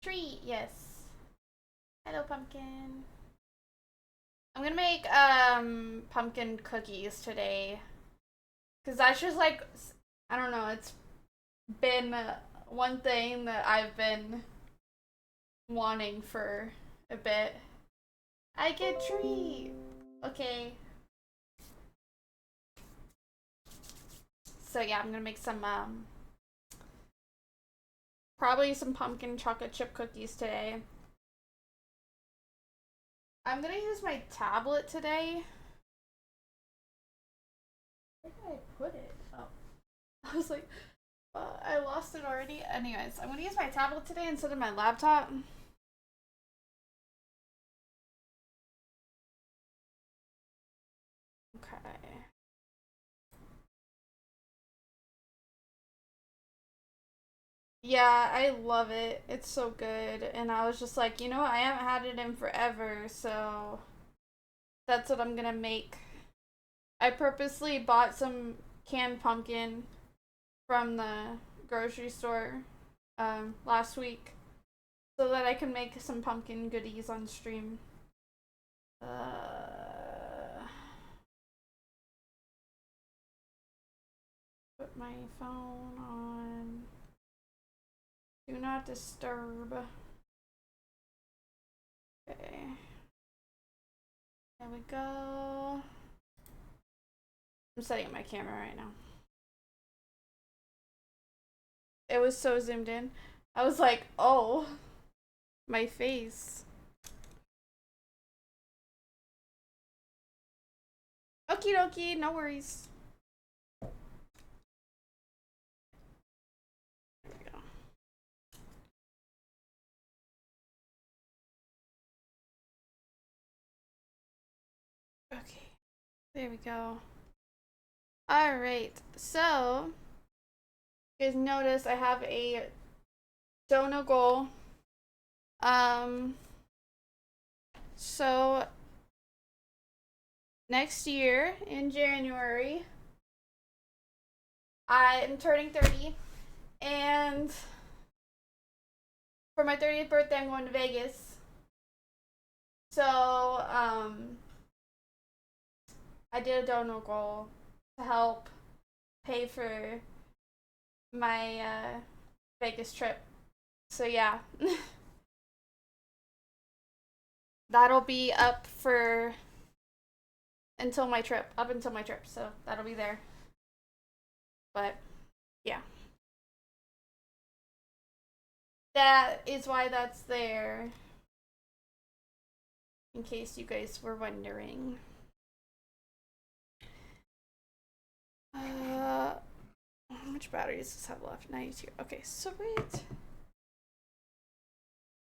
treat. Yes. Hello, pumpkin. I'm gonna make pumpkin cookies today, cause that's just like, I don't know. It's been one thing that I've been wanting for a bit. I get treat. Okay. So yeah, I'm gonna make some probably some pumpkin chocolate chip cookies today. I'm gonna use my tablet today. Where did I put it? Oh, I was like, I lost it already. Anyways, I'm gonna use my tablet today instead of my laptop. Okay. Yeah, I love it. It's so good. And I was just like, you know, I haven't had it in forever, so that's what I'm gonna make. I purposely bought some canned pumpkin from the grocery store last week so that I can make some pumpkin goodies on stream. Put my phone on do not disturb. Okay. There we go. I'm setting up my camera right now. It was so zoomed in. I was like, oh, my face. Okie dokie, no worries. There we go. Okay, there we go. Alright, so you guys notice I have a donut goal. Um, so next year in January, I am turning 30, and for my 30th birthday, I'm going to Vegas. So, I did a donut goal to help pay for my Vegas trip. So yeah, that'll be up for until my trip, up until my trip. So that'll be there. But yeah, that is why that's there. In case you guys were wondering. How much battery does this have left? 92. Okay, sweet.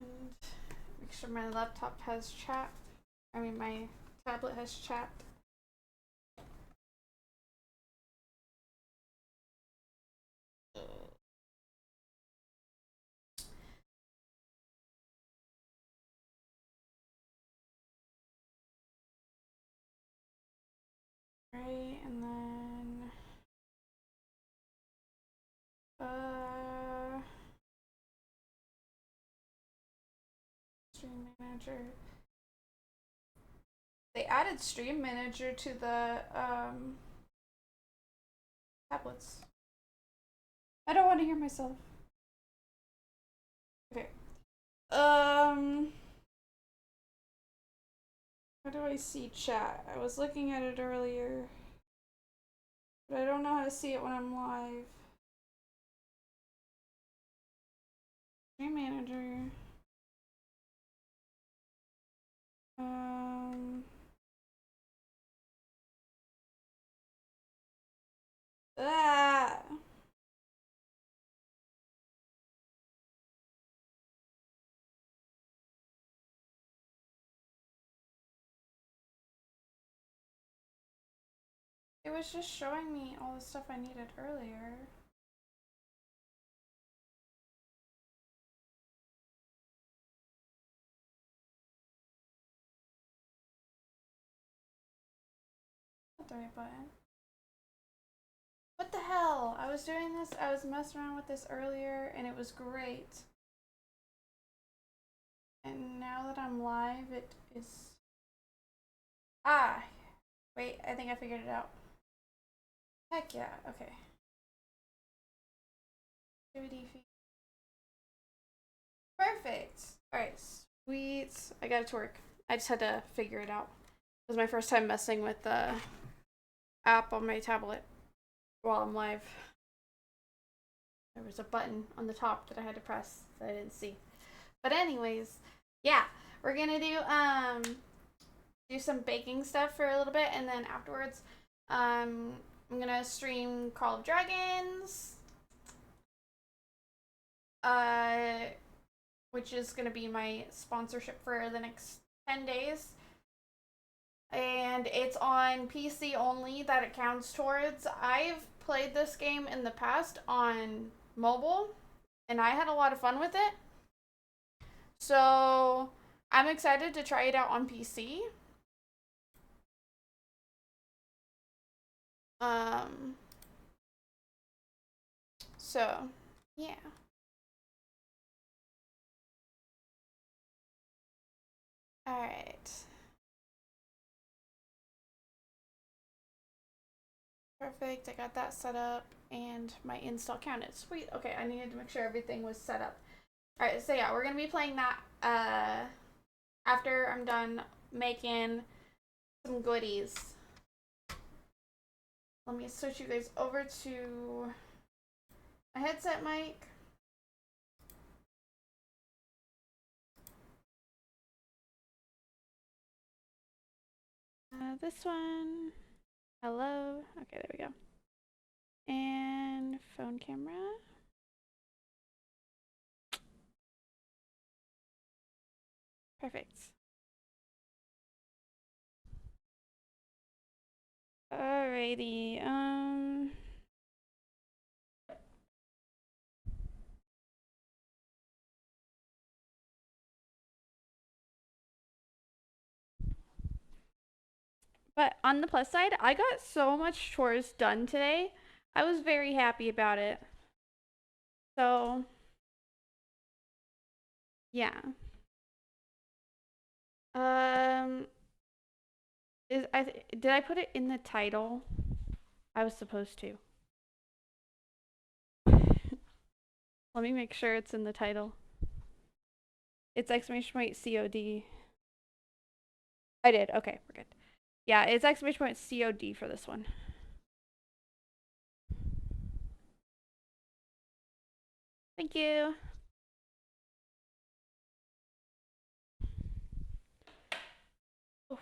And make sure my laptop has chat. I mean, my tablet has chat. Right, and then stream manager. They added stream manager to the tablets. I don't want to hear myself. Okay. How do I see chat? I was looking at it earlier, but I don't know how to see it when I'm live. Stream manager. Um. Ah. It was just showing me all the stuff I needed earlier. Not the right button. What the hell? I was doing this, I was messing around with this earlier, and it was great. And now that I'm live, it is. Ah! Wait, I think I figured it out. Heck yeah, okay. Perfect! Alright, sweet. I got it to work. I just had to figure it out. It was my first time messing with the app on my tablet while I'm live. There was a button on the top that I had to press that I didn't see. But anyways, yeah, we're gonna do some baking stuff for a little bit, and then afterwards, I'm gonna stream Call of Dragons, which is gonna be my sponsorship for the next 10 days. And it's on PC only that it counts towards. I've played this game in the past on mobile, and I had a lot of fun with it. So I'm excited to try it out on PC. So yeah. All right. Perfect. I got that set up and my install counted. Sweet. Okay, I needed to make sure everything was set up. All right, so yeah, we're going to be playing that after I'm done making some goodies. Let me switch you guys over to my headset mic. This one. Hello. Okay, there we go. And phone camera. Perfect. Alrighty. But on the plus side, I got so much chores done today. I was very happy about it. So, yeah. Did I put it in the title? I was supposed to. Let me make sure it's in the title. It's exclamation point COD. I did. Okay, we're good. Yeah, it's exclamation point COD for this one. Thank you. Okay.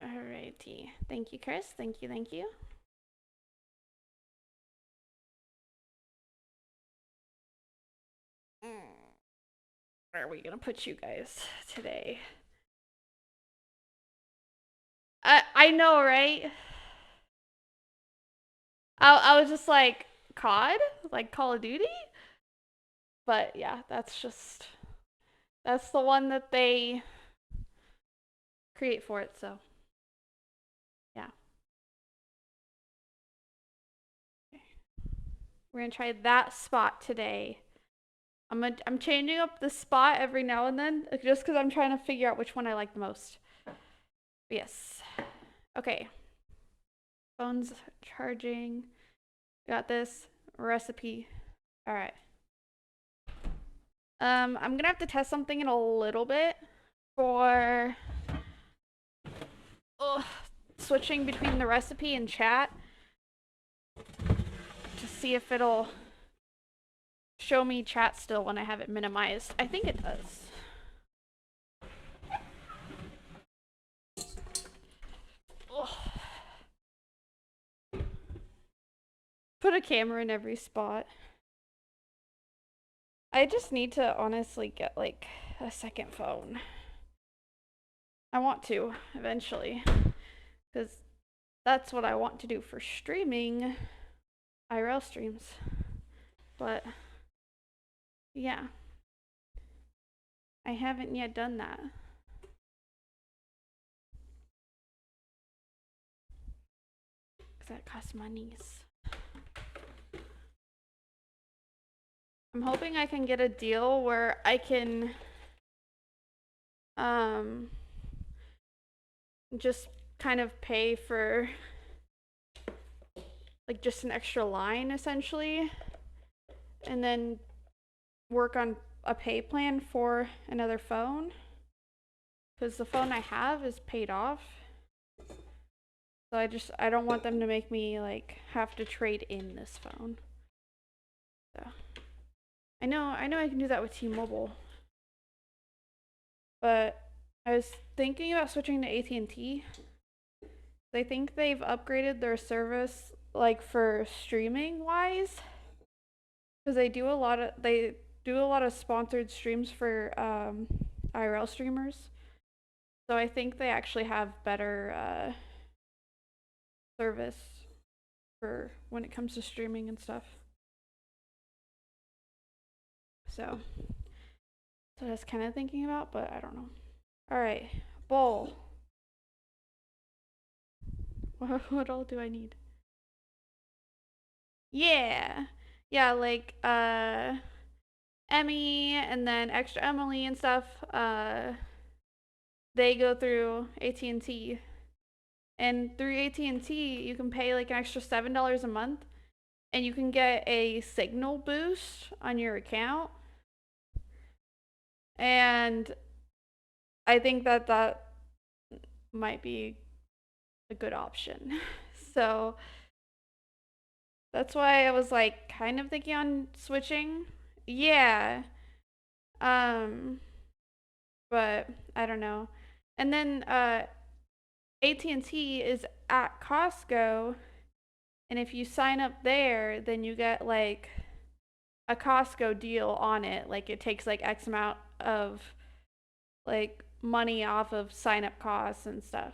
Alrighty. Thank you, Chris. Thank you. Thank you. Where are we gonna put you guys today? I know, right? I was just like, COD? Like Call of Duty? But yeah, that's the one that they create for it, so yeah. Okay. We're gonna try that spot today. I'm changing up the spot every now and then, just because I'm trying to figure out which one I like the most. But yes. Okay. Phone's charging. Got this recipe. All right. I'm gonna have to test something in a little bit for switching between the recipe and chat to see if it'll show me chat still when I have it minimized. I think it does. Put a camera in every spot. I just need to honestly get like a second phone. I want to eventually, because that's what I want to do for streaming IRL streams. But yeah. I haven't yet done that. Because that costs monies. I'm hoping I can get a deal where I can just kind of pay for like just an extra line essentially, and then work on a pay plan for another phone, because the phone I have is paid off. So I don't want them to make me like have to trade in this phone. So I know I can do that with T-Mobile. But I was thinking about switching to AT&T. I think they've upgraded their service like for streaming wise, because they do a lot of sponsored streams for IRL streamers. So I think they actually have better service for when it comes to streaming and stuff. So I was kind of thinking about, but I don't know. All right, bowl. What all do I need? Yeah, like Emmy and then extra Emily and stuff. They go through AT&T, and through AT&T you can pay like an extra $7 a month, and you can get a signal boost on your account. And I think that might be a good option. So that's why I was like kind of thinking on switching. Yeah. Um but I don't know. And then AT&T is at Costco, and if you sign up there, then you get like a Costco deal on it. Like it takes like X amount of like money off of sign up costs and stuff.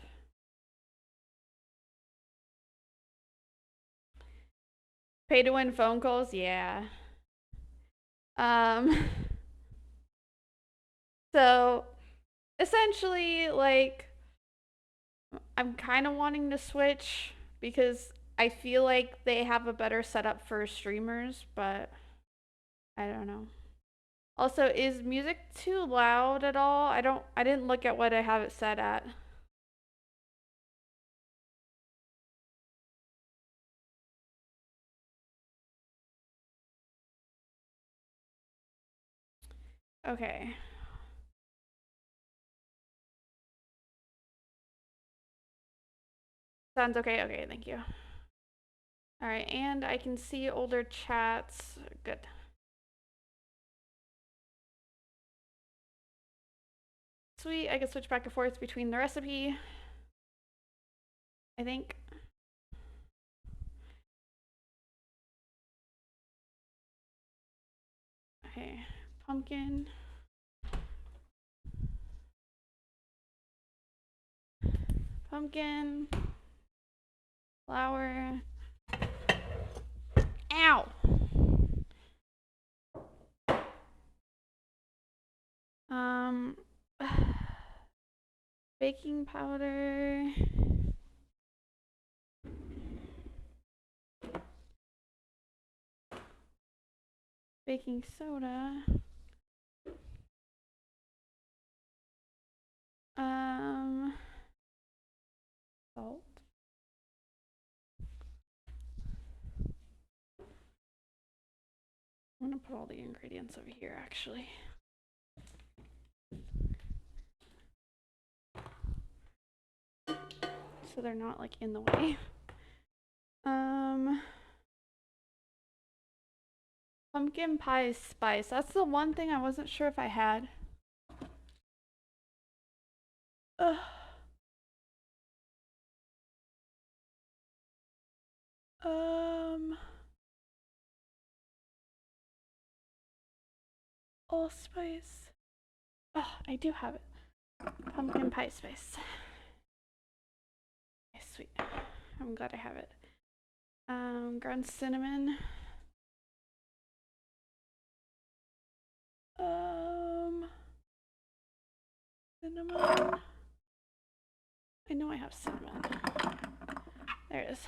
Pay to win phone calls, yeah. Um so essentially like I'm kind of wanting to switch because I feel like they have a better setup for streamers, but I don't know. Also, is music too loud at all? I didn't look at what I have it set at. Okay. Sounds okay. Okay, thank you. All right, and I can see older chats. Good. Sweet. I can switch back and forth between the recipe, I think. Okay. Pumpkin. Pumpkin. Flour. Ow! Um, baking powder. Baking soda. Salt. I'm gonna put all the ingredients over here actually. So they're not like in the way. Pumpkin pie spice. That's the one thing I wasn't sure if I had. Ugh. Allspice. Oh, I do have it. Pumpkin pie spice. Okay, sweet. I'm glad I have it. Ground cinnamon. Cinnamon. I know I have cinnamon. There it is.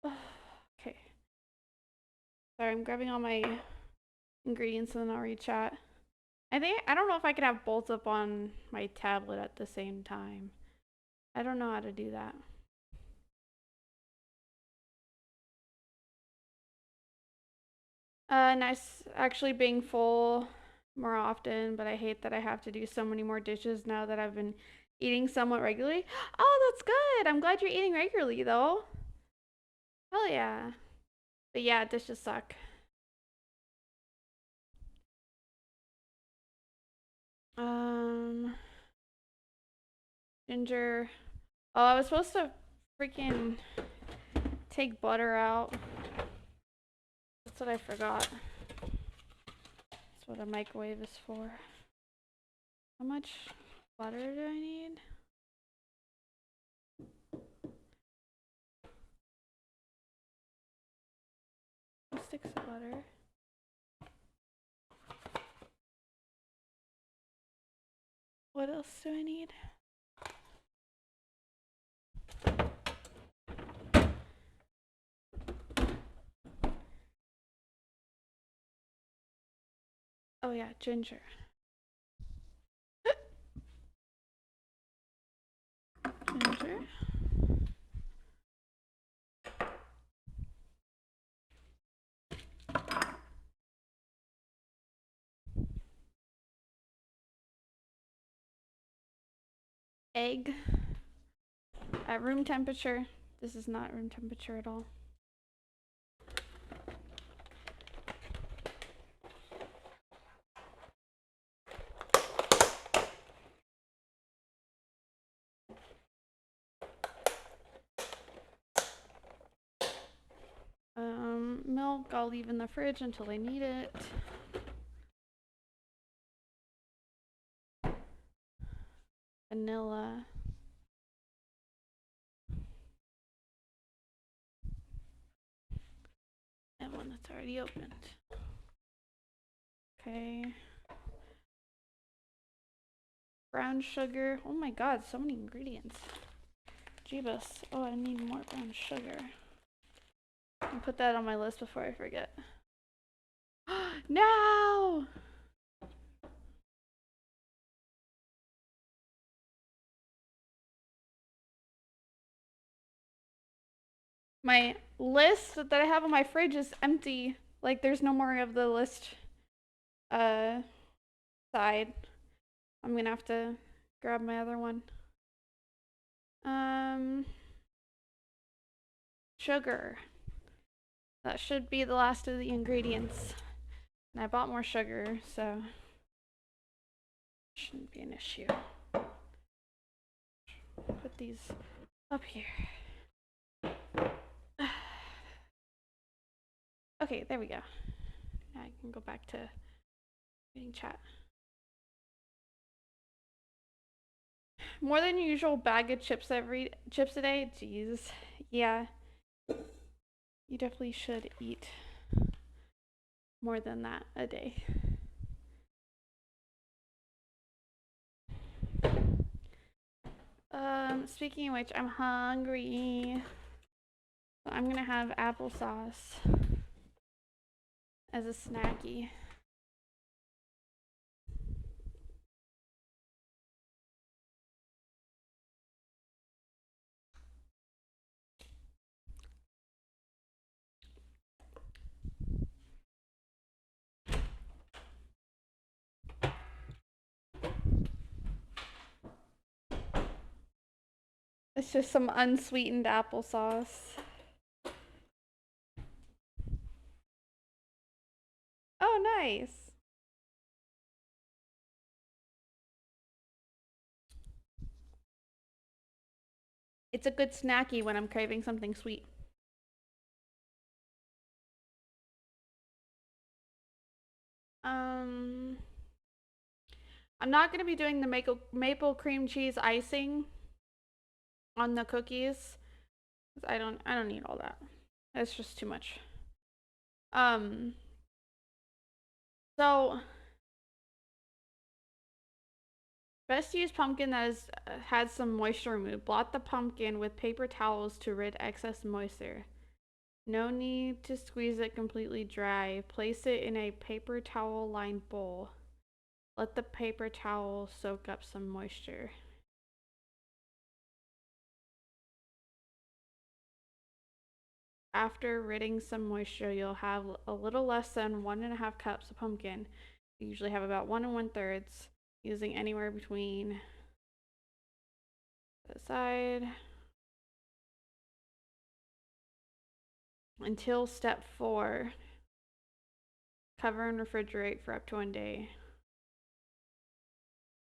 Okay. Sorry, I'm grabbing all my ingredients and then I'll read chat. I don't know if I could have both up on my tablet at the same time. I don't know how to do that. Nice actually being full more often, but I hate that I have to do so many more dishes now that I've been eating somewhat regularly. Oh, that's good. I'm glad you're eating regularly though. Hell yeah. But yeah, dishes suck. Ginger. Oh, I was supposed to freaking take butter out. That's what I forgot. That's what a microwave is for. How much butter do I need? Sticks of butter. What else do I need? Oh yeah, ginger. Ginger. Egg. At room temperature. This is not room temperature at all. Milk I'll leave in the fridge until I need it. Vanilla. And one that's already opened. Okay. Brown sugar. Oh my god, so many ingredients. Jeebus. Oh, I need more brown sugar. I'll put that on my list before I forget. No! My list that I have on my fridge is empty. Like there's no more of the list side. I'm gonna have to grab my other one. Sugar. That should be the last of the ingredients. And I bought more sugar, so shouldn't be an issue. Put these up here. Okay, there we go. Now I can go back to reading chat. More than usual bag of chips a day? Jeez. Yeah. You definitely should eat more than that a day. Speaking of which, I'm hungry. So I'm gonna have applesauce as a snacky. It's just some unsweetened applesauce. Oh, nice. It's a good snacky when I'm craving something sweet. I'm not going to be doing the maple cream cheese icing on the cookies. I don't need all that. It's just too much. So Best to use pumpkin that has had some moisture removed. Blot the pumpkin with paper towels to rid excess moisture. No need to squeeze it completely dry. Place it in a paper towel lined bowl. Let the paper towel soak up some moisture. After ridding some moisture, you'll have a little less than 1.5 cups of pumpkin. You usually have about 1 1/3, using anywhere between the side until step 4. Cover and refrigerate for up to 1 day.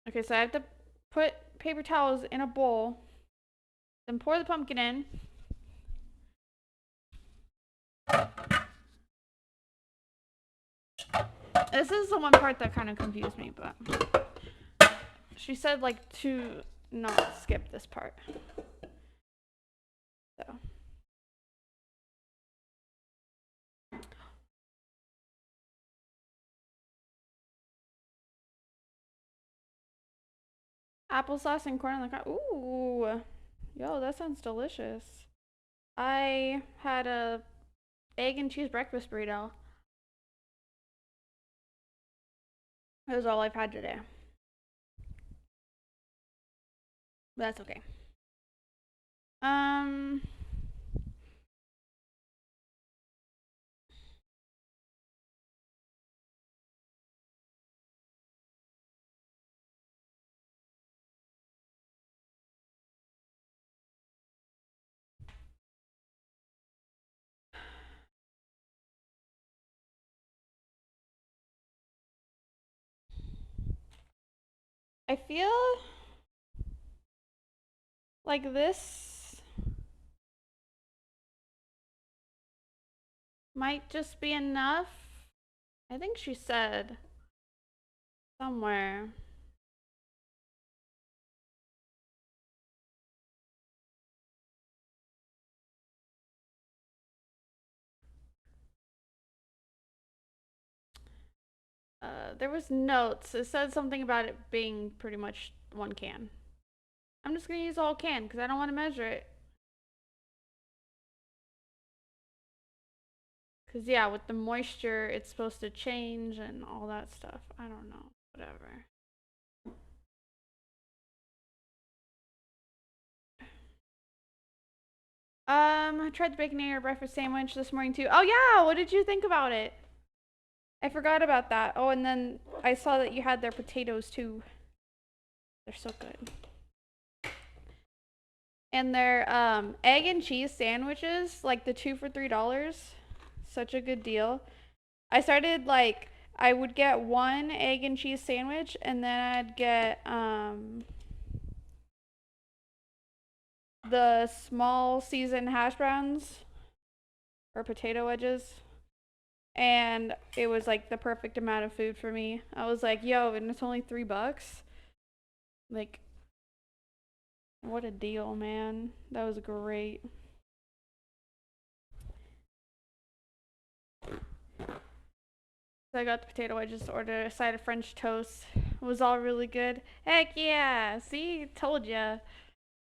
Okay, so I have to put paper towels in a bowl, then pour the pumpkin in. This is the one part that kind of confused me, but she said like to not skip this part. So. Applesauce and corn on the cob. Ooh, yo, that sounds delicious. I had a egg and cheese breakfast burrito. That was all I've had today. But that's okay. I feel like this might just be enough. I think she said somewhere. There was notes. It said something about it being pretty much 1 can. I'm just gonna use the whole can because I don't want to measure it. Because, yeah, with the moisture, it's supposed to change and all that stuff. I don't know. Whatever. I tried the Baconator breakfast sandwich this morning too. Oh, yeah. What did you think about it? I forgot about that. Oh, and then I saw that you had their potatoes too. They're so good. And their egg and cheese sandwiches, like the 2 for $3, such a good deal. I started like I would get 1 egg and cheese sandwich, and then I'd get the small seasoned hash browns or potato wedges. And it was like the perfect amount of food for me. I was like, yo, and it's only $3. Like, what a deal, man. That was great. So I got the potato wedges, ordered a side of French toast. It was all really good. Heck yeah! See, told ya.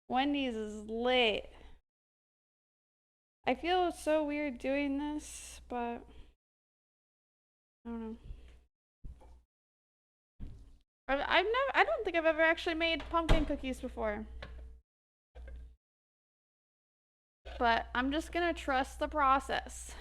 Wendy's is lit. I feel so weird doing this, but I don't know. I don't think I've ever actually made pumpkin cookies before. But I'm just gonna trust the process.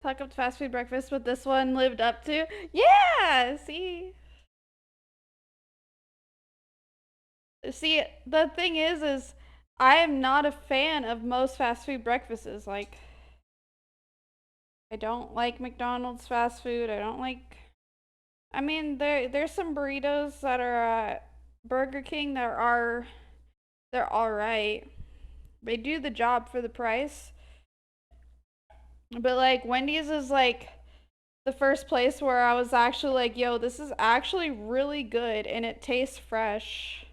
Talk up to fast food breakfast, but this one lived up to. Yeah, see. See, the thing is I am not a fan of most fast food breakfasts. Like, I don't like McDonald's fast food. I don't like I mean, there's some burritos that are at Burger King that are they're all right. They do the job for the price. But like Wendy's is like the first place where I was actually like, yo, this is actually really good and it tastes fresh.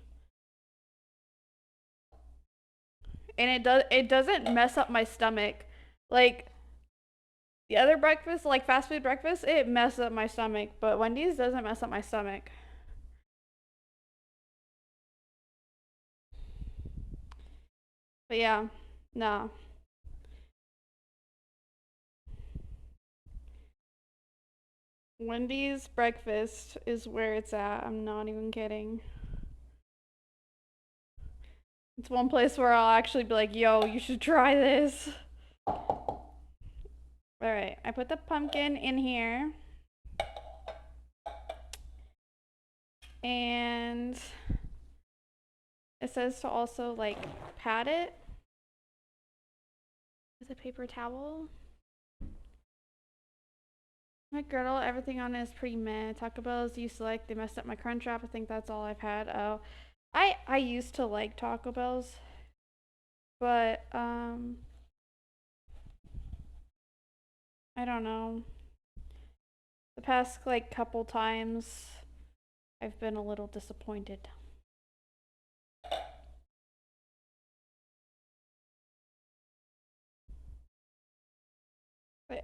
And it doesn't mess up my stomach. Like the other breakfast, like fast food breakfast, it messes up my stomach, but Wendy's doesn't mess up my stomach. But yeah, no. Wendy's breakfast is where it's at. I'm not even kidding. It's one place where I'll actually be like, yo, you should try this. Alright, I put the pumpkin in here. And it says to also like pat it with a paper towel. McGriddle, everything on it is pretty meh. Taco Bell's used to like, they messed up my crunch wrap. I think that's all I've had. Oh, I used to like Taco Bell's, but I don't know. The past like couple times, I've been a little disappointed.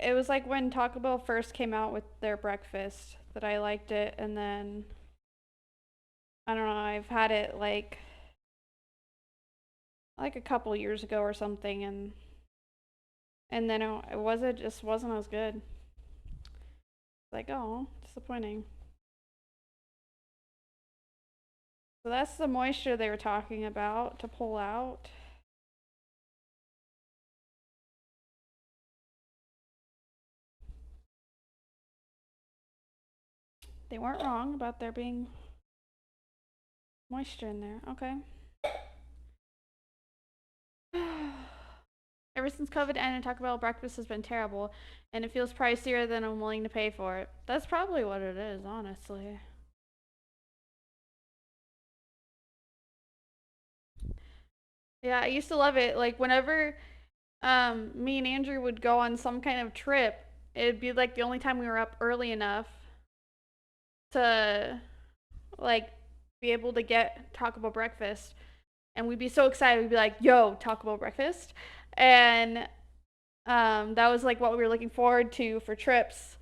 It was like when Taco Bell first came out with their breakfast that I liked it, and then I don't know. I've had it like a couple years ago or something, and then it just wasn't as good. Like, oh, disappointing. So that's the moisture they were talking about to pull out. They weren't wrong about there being moisture in there. Okay. Ever since COVID ended, Taco Bell breakfast has been terrible, and it feels pricier than I'm willing to pay for it. That's probably what it is, honestly. Yeah, I used to love it. Like whenever me and Andrew would go on some kind of trip, it'd be like the only time we were up early enough to like be able to get Taco Bell breakfast, and we'd be so excited. We'd be like, "Yo, Taco Bell breakfast!" And that was like what we were looking forward to for trips.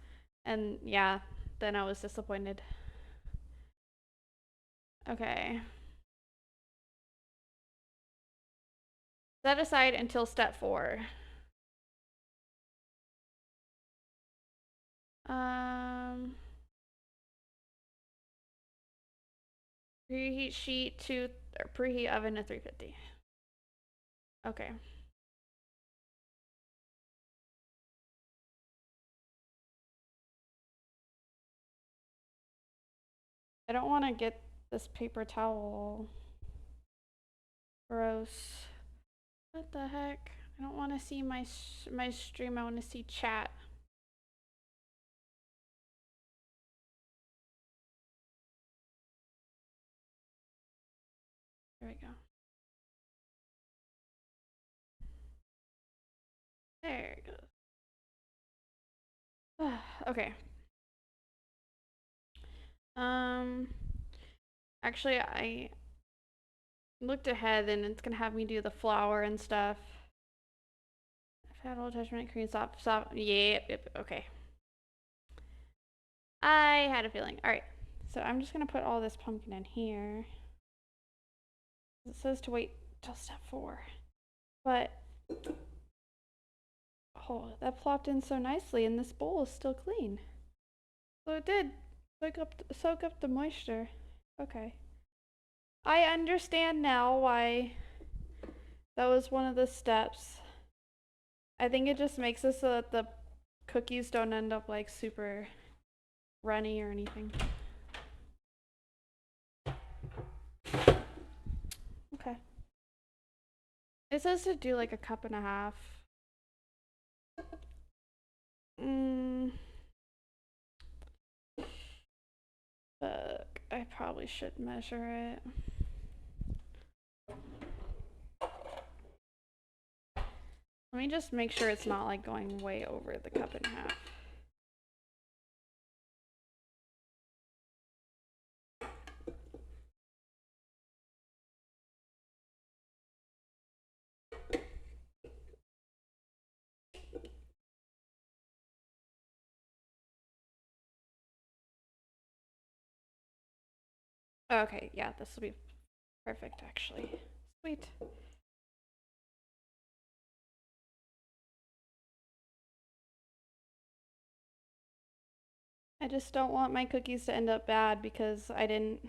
And yeah, then I was disappointed. Okay, set aside until step 4. Um, preheat sheet to or preheat oven to 350. Okay. I don't want to get this paper towel. Gross. What the heck? I don't want to see my stream. I want to see chat. There we go. There it goes. Okay. Um. Actually, I looked ahead, and it's gonna have me do the flour and stuff. Fat old attachment cream soft. Yep. Okay. I had a feeling. All right. So I'm just gonna put all this pumpkin in here. It says to wait till step 4, but oh, that plopped in so nicely, and this bowl is still clean. So it did soak up the moisture. Okay. I understand now why that was one of the steps. I think it just makes it so that the cookies don't end up like super runny or anything. Okay. It says to do like a cup and a half. Mm, But I probably should measure it. Let me just make sure it's not like going way over the cup and a half. Okay, yeah, this will be perfect actually. Sweet. I just don't want my cookies to end up bad because I didn't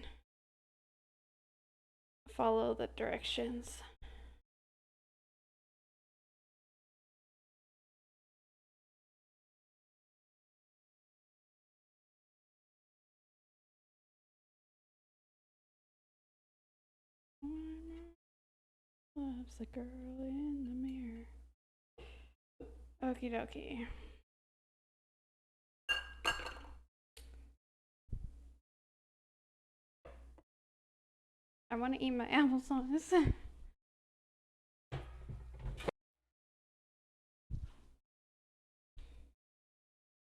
follow the directions. Loves the girl in the mirror. Okie dokie. I want to eat my applesauce.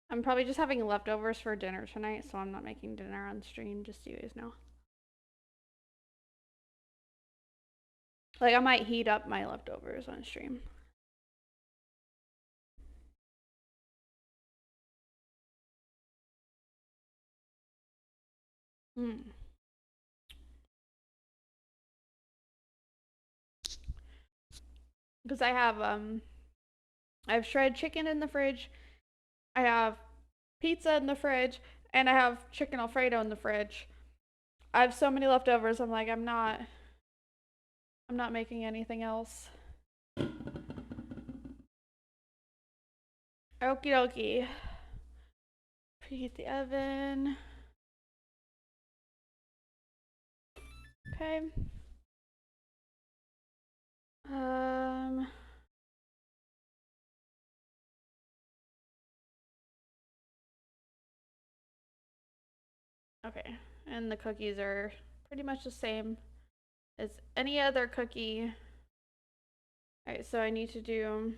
I'm probably just having leftovers for dinner tonight, so I'm not making dinner on stream, just so you guys know. Like, I might heat up my leftovers on stream. Because I have shredded chicken in the fridge, I have pizza in the fridge, and I have chicken Alfredo in the fridge. I have so many leftovers, I'm like, I'm not making anything else. Okie dokie. Preheat the oven. Okay. Okay, and the cookies are pretty much the same as any other cookie. Alright, so I need to do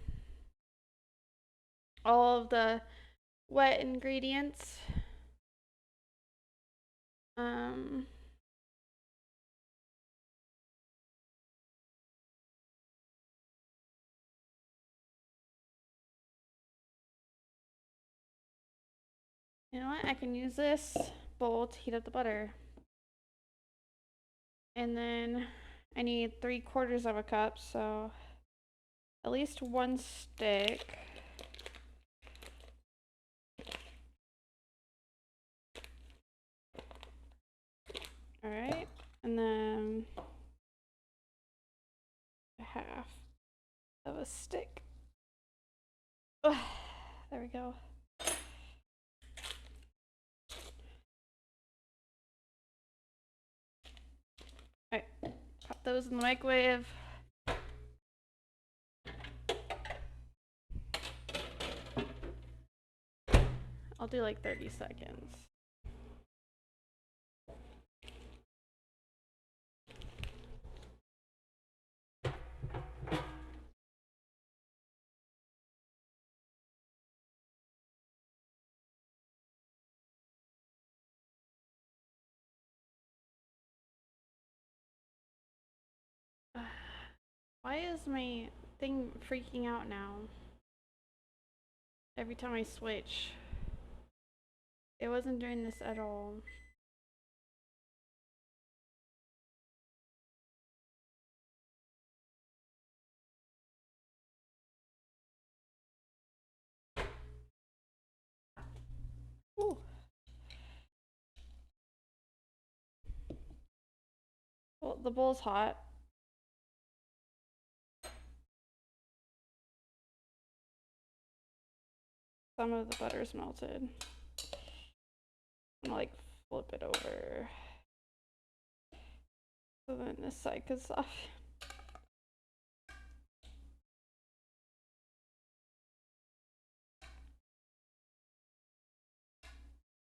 all of the wet ingredients. You know what? I can use this bowl to heat up the butter. And then I need 3/4 of a cup, so at least one stick. Alright, and then half of a stick. Ugh, there we go. Alright, pop those in the microwave. I'll do like 30 seconds. Why is my thing freaking out now? Every time I switch. It wasn't doing this at all. Ooh. Well, the bowl's hot. Some of the butter's melted. I'm gonna like flip it over. So then this side goes soft.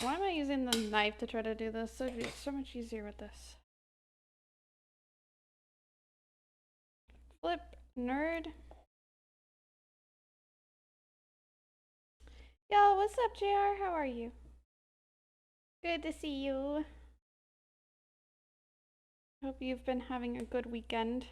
Why am I using the knife to try to do this? It'd be so much easier with this. Flip, nerd. Yo, what's up, JR? How are you? Good to see you. Hope you've been having a good weekend.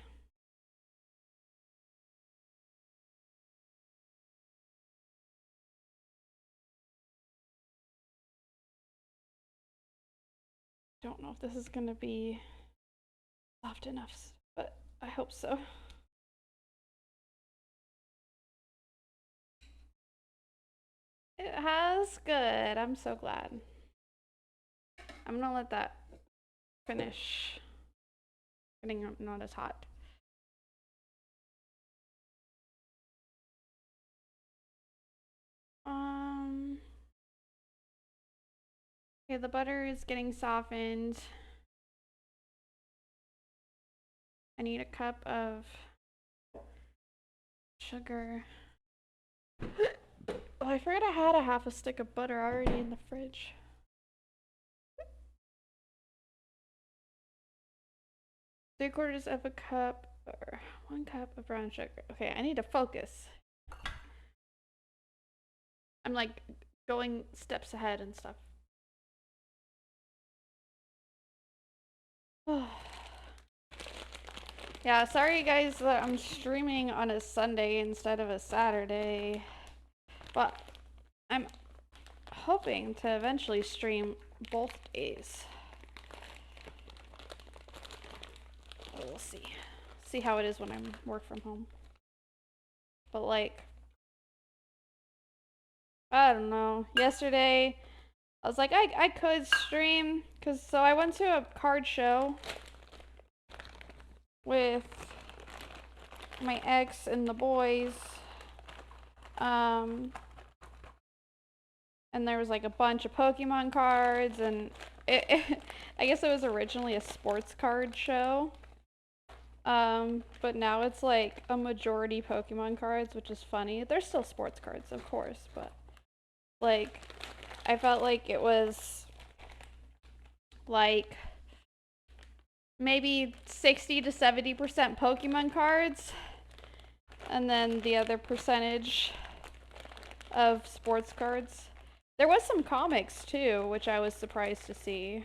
Don't know if this is gonna be soft enough, but I hope so. It has? Good. I'm so glad. I'm gonna let that finish getting not as hot. Okay, the butter is getting softened. I need a cup of sugar. Oh, I forgot I had a half a stick of butter already in the fridge. Three-quarters of a cup or 1 cup of brown sugar. Okay, I need to focus. I'm like going steps ahead and stuff. Yeah, sorry guys that I'm streaming on a Sunday instead of a Saturday. But I'm hoping to eventually stream both days. We'll see. See how it is when I'm work from home. But like, I don't know. Yesterday, I was like, I could stream, so I went to a card show with my ex and the boys. And there was like a bunch of Pokemon cards, and I guess it was originally a sports card show. But now it's like a majority Pokemon cards, which is funny. They're still sports cards, of course, but like, I felt like it was like maybe 60 to 70% Pokemon cards, and then the other percentage of sports cards. There was some comics too, which I was surprised to see.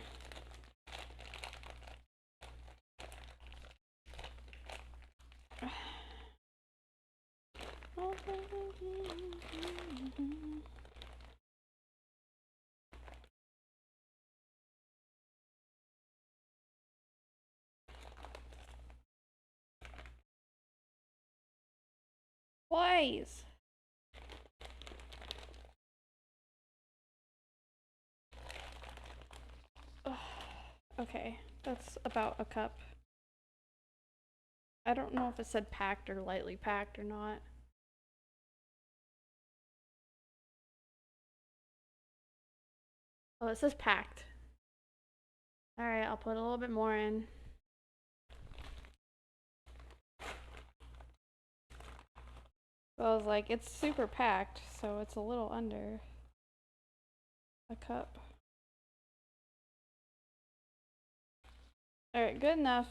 Please. Okay, that's about a cup. I don't know if it said packed or lightly packed or not. Oh, it says packed. Alright, I'll put a little bit more in. So I was like, it's super packed, so it's a little under a cup. Alright, good enough.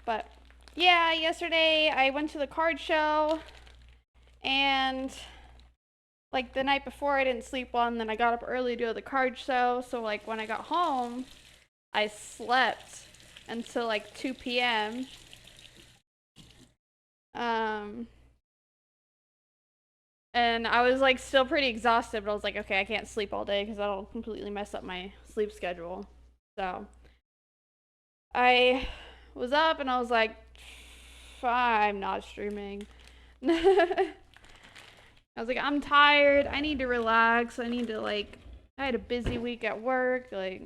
But yeah, yesterday I went to the card show, and like the night before I didn't sleep well, and then I got up early to go to the card show, so like when I got home I slept until like 2 p.m. And I was like still pretty exhausted, but I was like, okay, I can't sleep all day because that'll completely mess up my sleep schedule. So I was up and I was like, I'm not streaming. I was like, I'm tired. I need to relax. I need to like, I had a busy week at work. Like,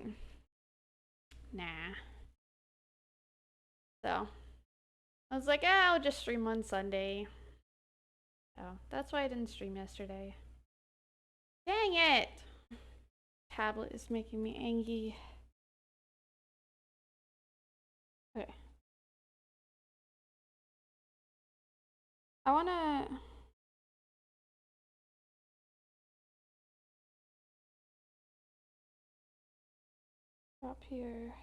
nah. So I was like, yeah, I'll just stream on Sunday. So that's why I didn't stream yesterday. Dang it! Tablet is making me angry. I wanna up here.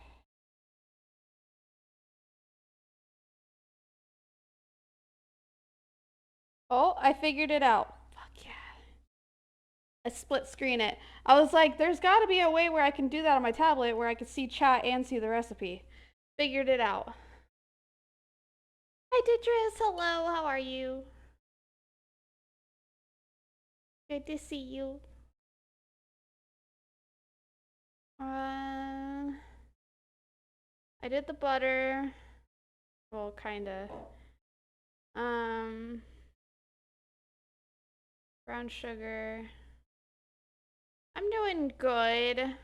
Oh, I figured it out. Fuck yeah. I split screen it. I was like, there's gotta be a way where I can do that on my tablet where I can see chat and see the recipe. Figured it out. Hi, Ditris. Hello. How are you? Good to see you. I did the butter. Well, kinda. Um, brown sugar. I'm doing good.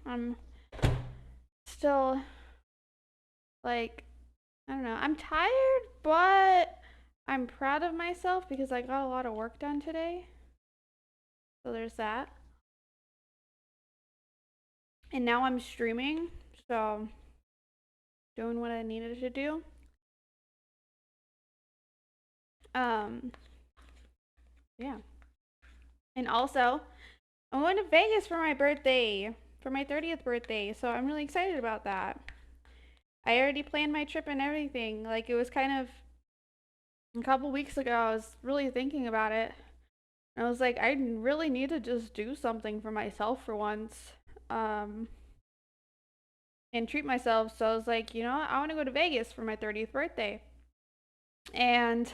I'm still like, I don't know. I'm tired, but I'm proud of myself because I got a lot of work done today. So there's that. And now I'm streaming, so doing what I needed to do. Um, yeah. And also, I'm going to Vegas for my birthday, for my 30th birthday, so I'm really excited about that. I already planned my trip and everything. Like, it was kind of a couple weeks ago, I was really thinking about it. And I was like, I really need to just do something for myself for once. And treat myself. So I was like, you know what? I want to go to Vegas for my 30th birthday. And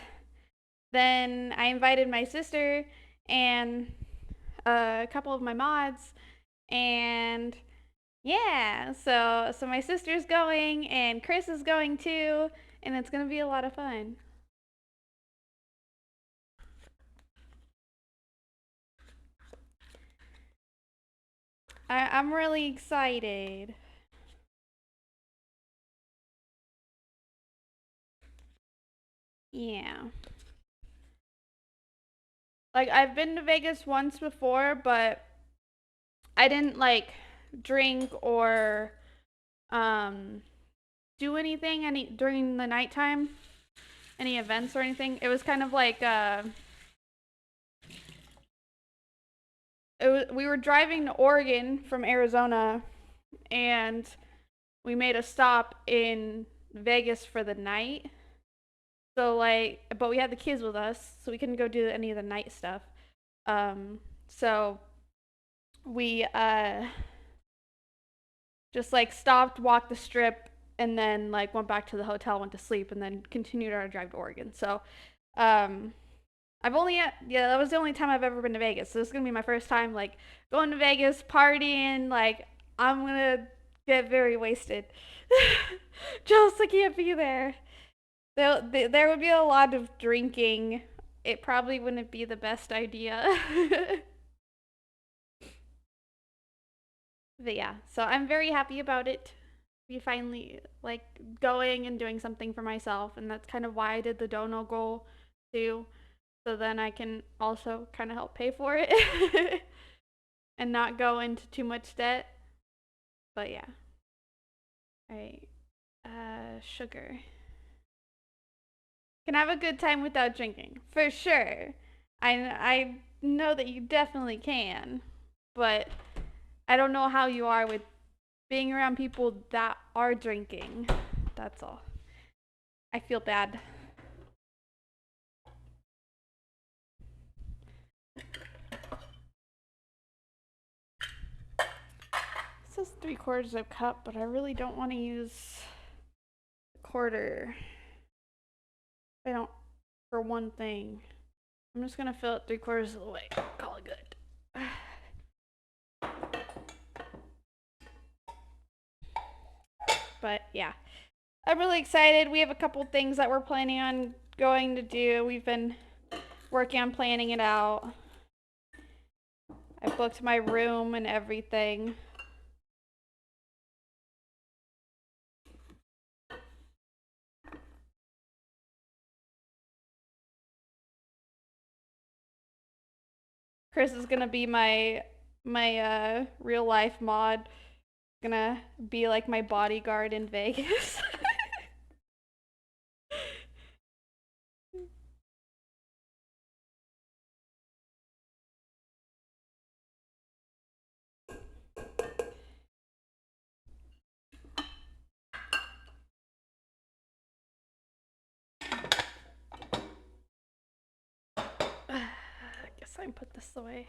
then I invited my sister and a couple of my mods, and yeah, so my sister's going and Chris is going too, and it's gonna be a lot of fun. I'm really excited. Yeah. Like, I've been to Vegas once before, but I didn't like drink or um do anything any during the nighttime, any events or anything. It was kind of like we were driving to Oregon from Arizona, and we made a stop in Vegas for the night. So like, but we had the kids with us, so we couldn't go do any of the night stuff. So we just like stopped, walked the strip, and then like went back to the hotel, went to sleep, and then continued our drive to Oregon. So, um, I've only yeah, that was the only time I've ever been to Vegas. So this is gonna be my first time like going to Vegas, partying. Like, I'm gonna get very wasted. Just can't be there. There would be a lot of drinking. It probably wouldn't be the best idea. But yeah, so I'm very happy about it. We finally like going and doing something for myself, and that's kind of why I did the dono goal too. So then I can also kind of help pay for it and not go into too much debt. But yeah, all right. Sugar. Can have a good time without drinking, for sure. I know that you definitely can, but I don't know how you are with being around people that are drinking. That's all. I feel bad. It says 3/4 of a cup, but I really don't want to use a quarter. I don't for one thing. I'm just gonna fill it 3/4 of the way. Call it good. But yeah, I'm really excited. We have a couple things that we're planning on going to do. We've been working on planning it out. I booked my room and everything. Chris is gonna be my real life mod gonna be like my bodyguard in Vegas. I guess I put this away.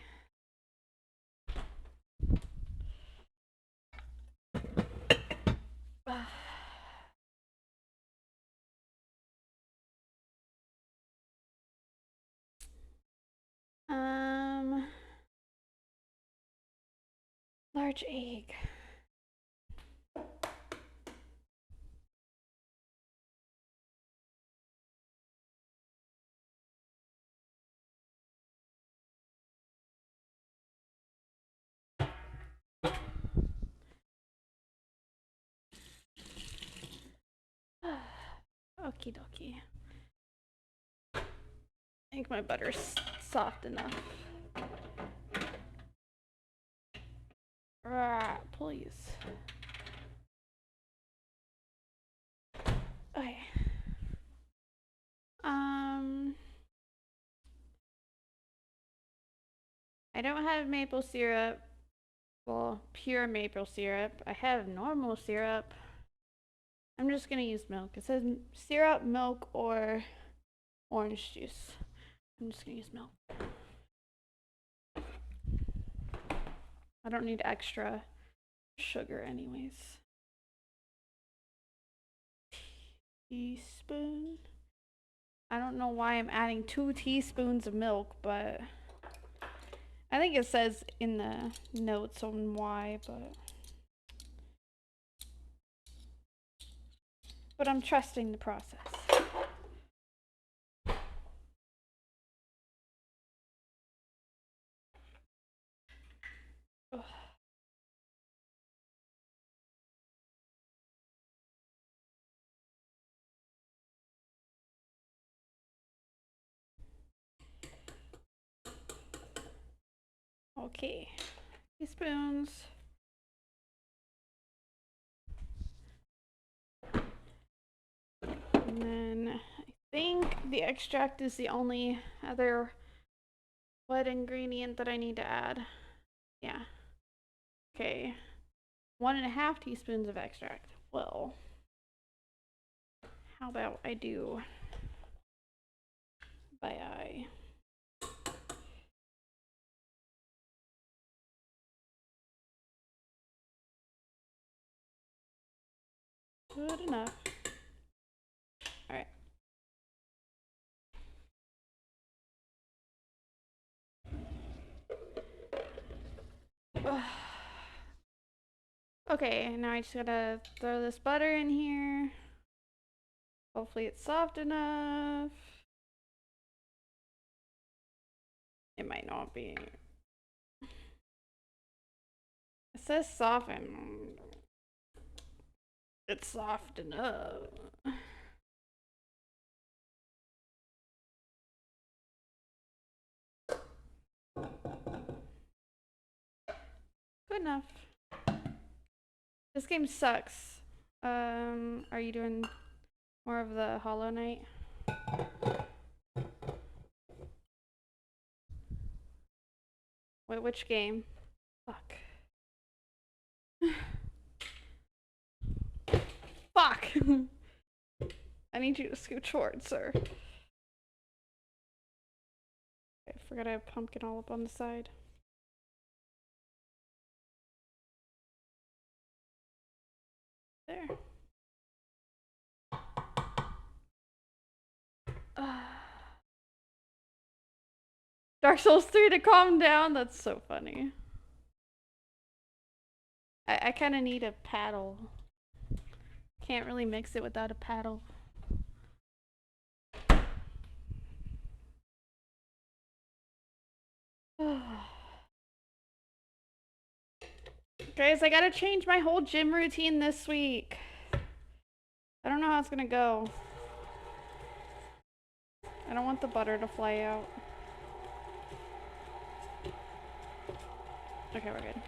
Large egg. Okie dokie. I think my butter's soft enough. Please. Okay. I don't have maple syrup. Well, pure maple syrup. I have normal syrup. I'm just gonna use milk. It says syrup, milk, or orange juice. I'm just gonna use milk. I don't need extra sugar anyways. Teaspoon. I don't know why I'm adding 2 teaspoons of milk, but I think it says in the notes on why, but I'm trusting the process. Ugh. Okay, teaspoons. And then I think the extract is the only other wet ingredient that I need to add. Yeah. Okay. 1.5 teaspoons of extract. Well, how about I do by eye? Good enough. All right. Okay, now I just gotta throw this butter in here. Hopefully it's soft enough. It might not be. It says soften. It's soft enough. Good enough. This game sucks. Are you doing more of the Hollow Knight? Wait, which game? Fuck. Fuck! I need you to scoot forward, sir. I forgot I have pumpkin all up on the side. There. Dark Souls 3 to calm down? That's so funny. I kind of need a paddle. Can't really mix it without a paddle. Guys, I gotta change my whole gym routine this week. I don't know how it's gonna go. I don't want the butter to fly out. Okay, we're good.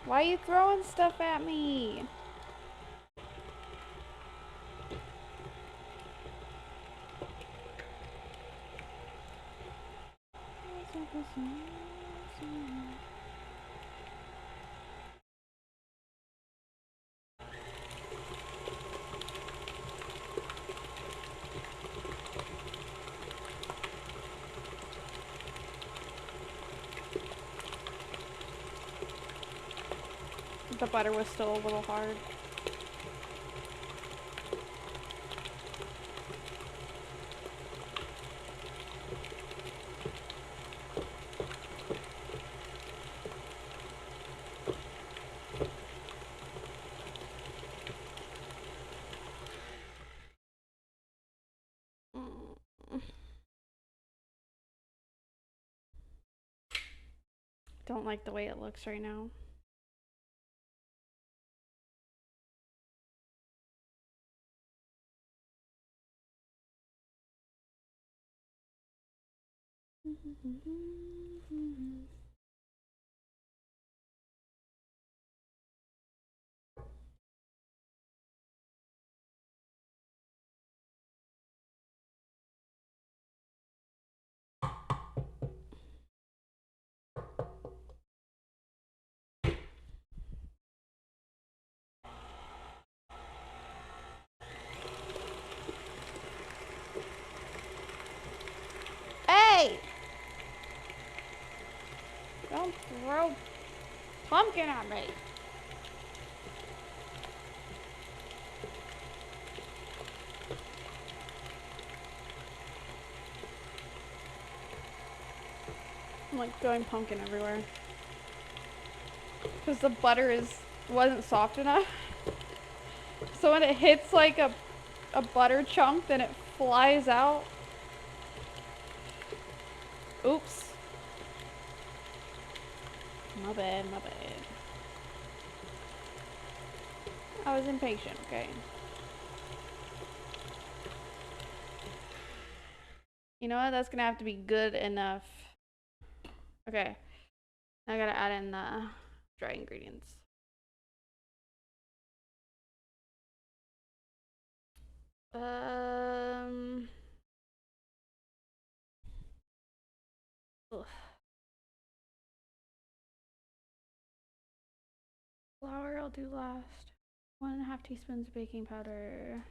Why are you throwing stuff at me? The butter was still a little hard. Don't like the way it looks right now. Hey! Don't throw pumpkin at me. I'm like throwing pumpkin everywhere. Because the butter wasn't soft enough. So when it hits like a butter chunk, then it flies out. Oops. My bad, my bad. I was impatient, okay. You know what? That's gonna have to be good enough. Okay. I gotta add in the dry ingredients. Ugh. Flour I'll do last. 1.5 teaspoons baking powder.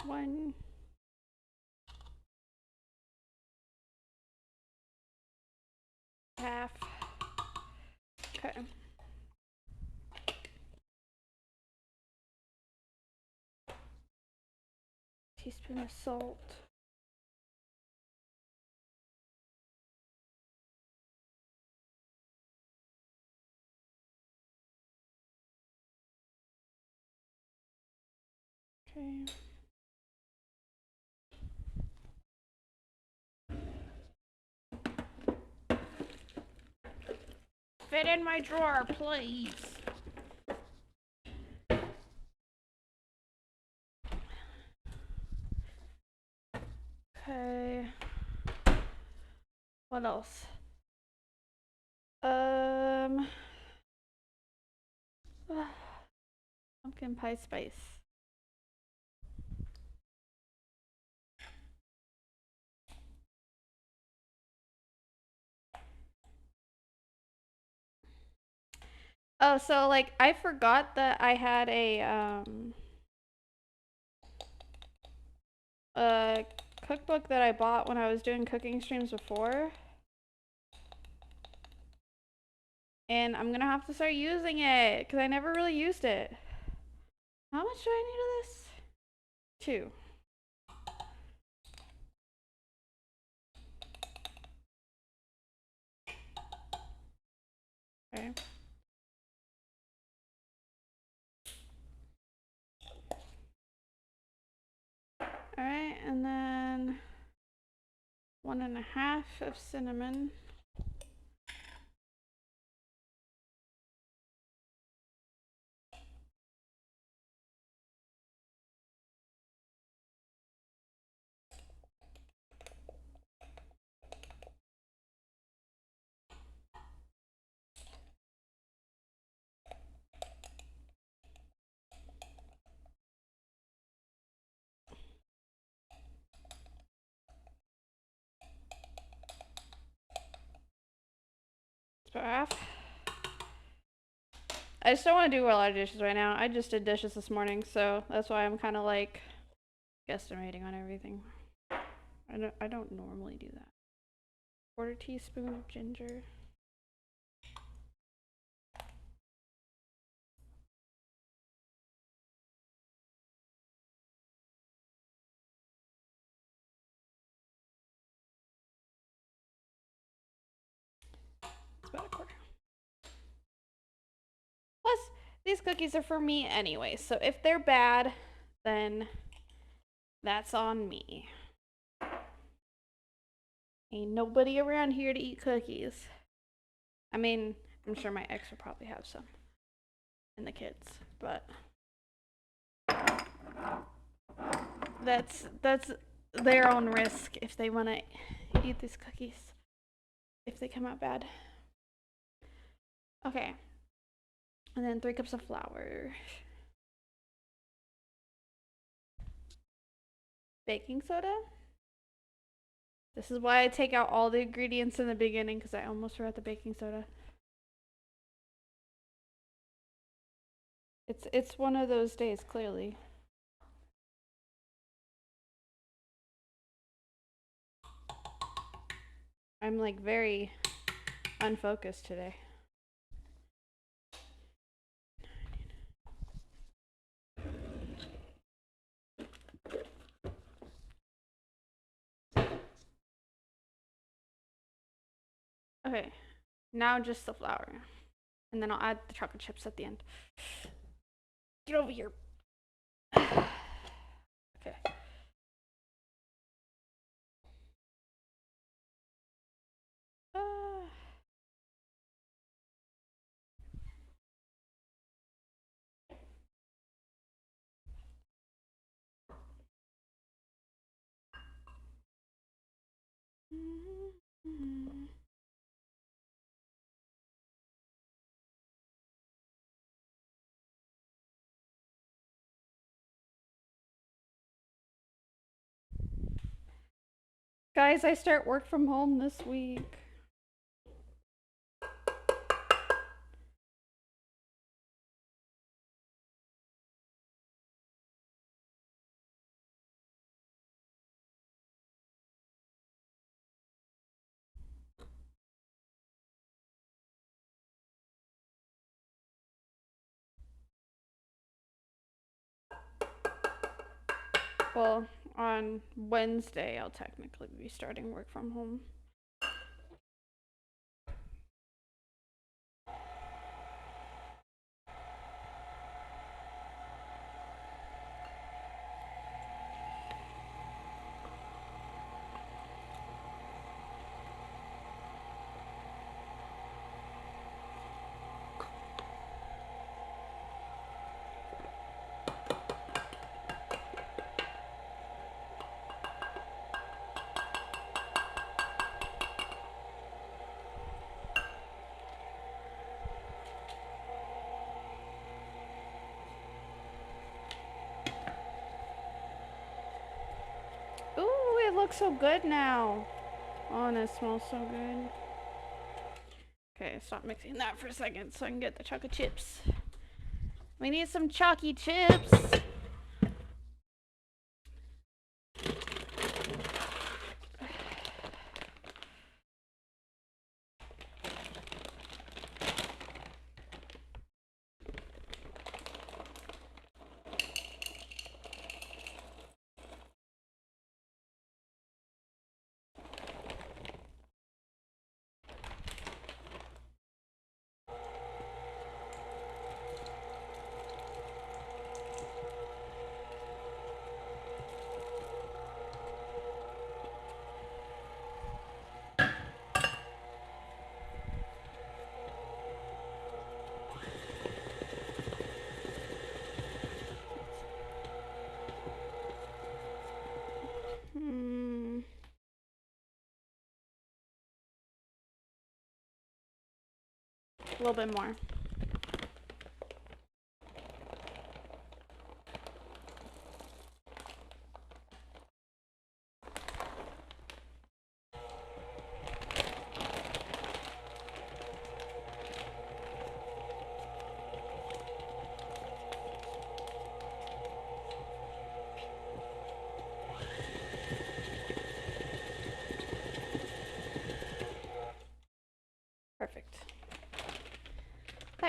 One. Half. Okay. Teaspoon of salt. Okay. Fit in my drawer, please. Okay. What else? Pumpkin pie spice. Oh, so like I forgot that I had a cookbook that I bought when I was doing cooking streams before. And I'm gonna have to start using it because I never really used it. How much do I need of this? 2. Okay. Alright, and then 1.5 of cinnamon. Bath. I just don't want to do a lot of dishes right now. I just did dishes this morning, so that's why I'm kind of like guesstimating on everything. I don't normally do that. 1/4 teaspoon of ginger. It's about 1/4. Plus, these cookies are for me anyway, so if they're bad, then that's on me. Ain't nobody around here to eat cookies. I mean, I'm sure my ex will probably have some. And the kids, but that's their own risk if they want to eat these cookies. If they come out bad. Okay. And then 3 cups of flour. Baking soda. This is why I take out all the ingredients in the beginning, because I almost forgot the baking soda. It's one of those days, clearly. I'm like very unfocused today. Okay, now just the flour. And then I'll add the chocolate chips at the end. Get over here. Okay. Guys, I start work from home this week. Well, on Wednesday, I'll technically be starting work from home. Ooh, it looks so good now. Oh, and it smells so good. Okay, stop mixing that for a second so I can get the chocolate chips. We need some chalky chips. A little bit more.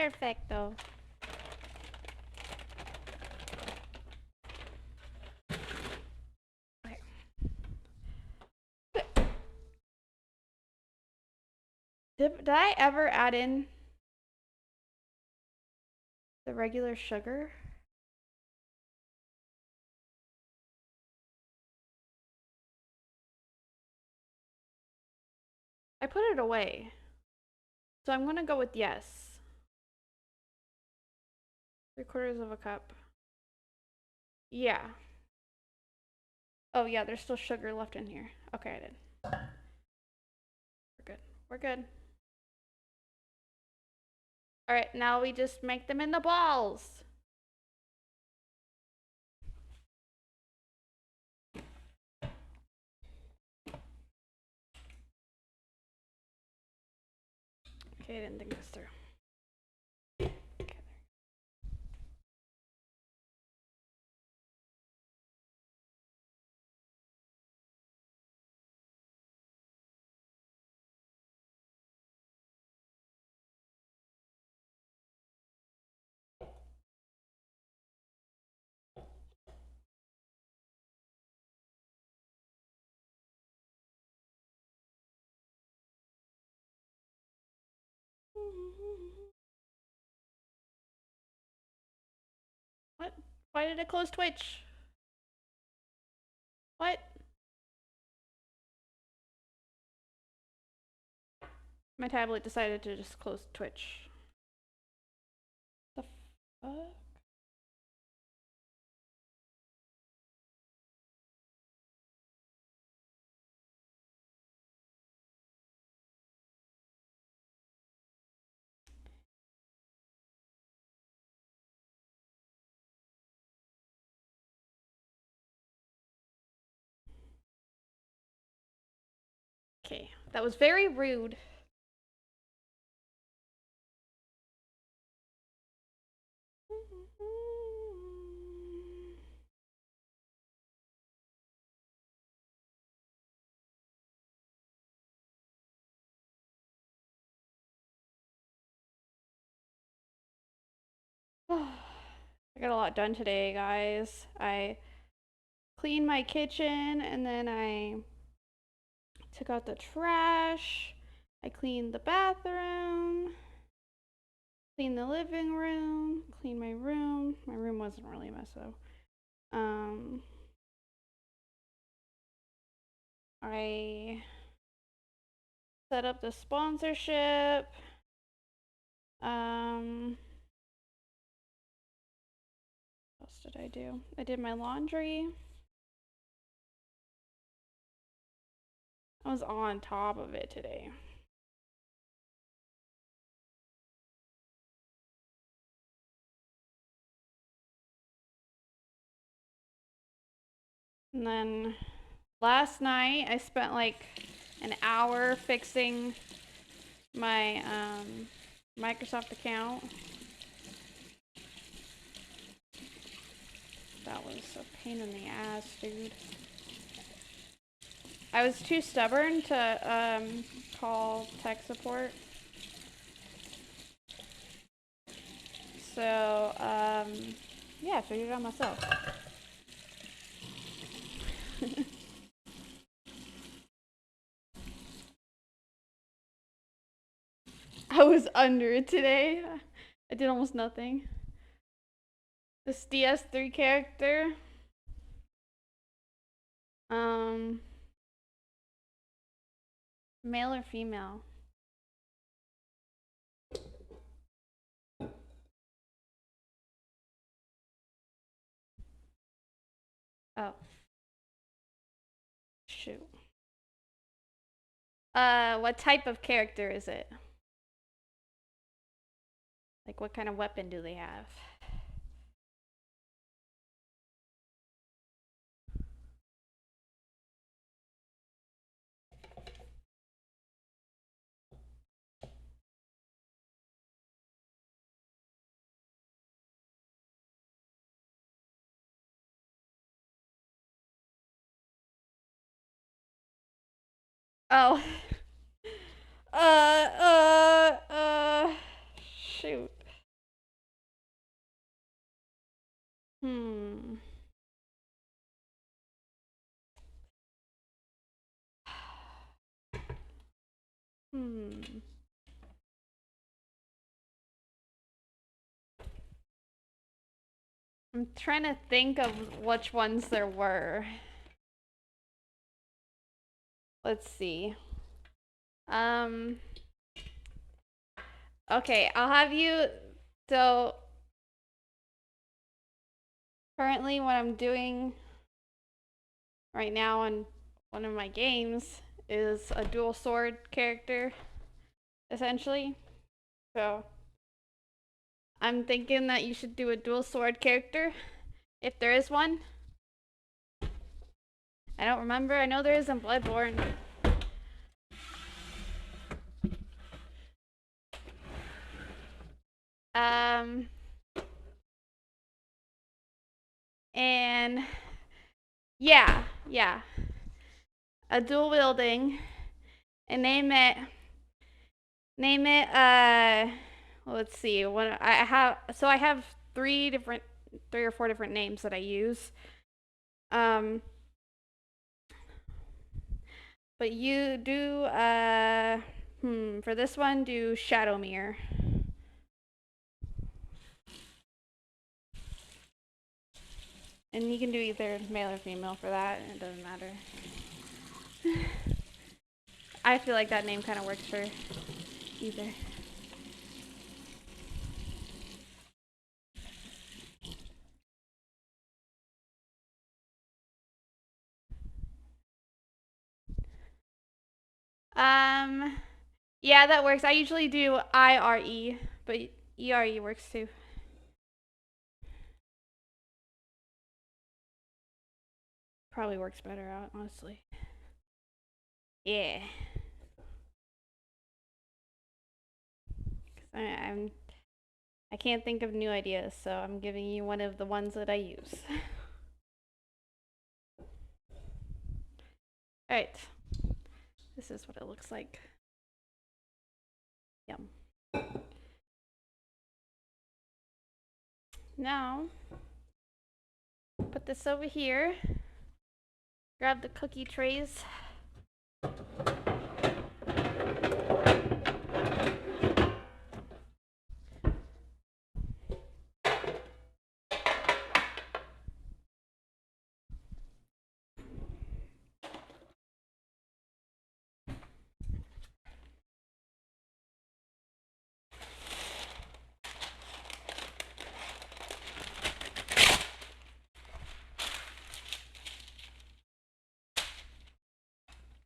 Perfecto. Okay. Did I ever add in the regular sugar? I put it away. So I'm gonna go with yes. 3/4 of a cup. Yeah. Oh yeah, there's still sugar left in here. Okay, I did. We're good. We're good. All right, now we just make them in the balls. Okay, I didn't think this through. What? Why did it close Twitch? What? My tablet decided to just close Twitch. The fuck? Okay, that was very rude. I got a lot done today, guys. I cleaned my kitchen and then I took out the trash. I cleaned the bathroom, cleaned the living room, cleaned my room. My room wasn't really a mess though. I set up the sponsorship. What else did I do? I did my laundry. I was on top of it today. And then last night I spent like an hour fixing my Microsoft account. That was a pain in the ass, dude. I was too stubborn to call tech support. So yeah, I figured it out myself. I was under it today. I did almost nothing. This DS3 character. Male or female? Oh. Shoot. What type of character is it? Like, what kind of weapon do they have? Oh. Shoot. Hmm. Hmm. I'm trying to think of which ones there were. Let's see. Um. Okay, I'll have you. So currently, what I'm doing right now on one of my games is a dual sword character, essentially. So I'm thinking that you should do a dual sword character, if there is one. I don't remember. I know there is in Bloodborne. Um, and yeah, a dual wielding, and name it. Let's see. What I have three or four different names that I use. Um, but you do for this one do Shadowmere. And you can do either male or female for that. It doesn't matter. I feel like that name kind of works for either. Um, yeah, that works. I usually do IRE, but ERE works too. Probably works better out, honestly. Yeah. I'm I can't think of new ideas, so I'm giving you one of the ones that I use. Alright. This is what it looks like. Yum. Now, put this over here. Grab the cookie trays.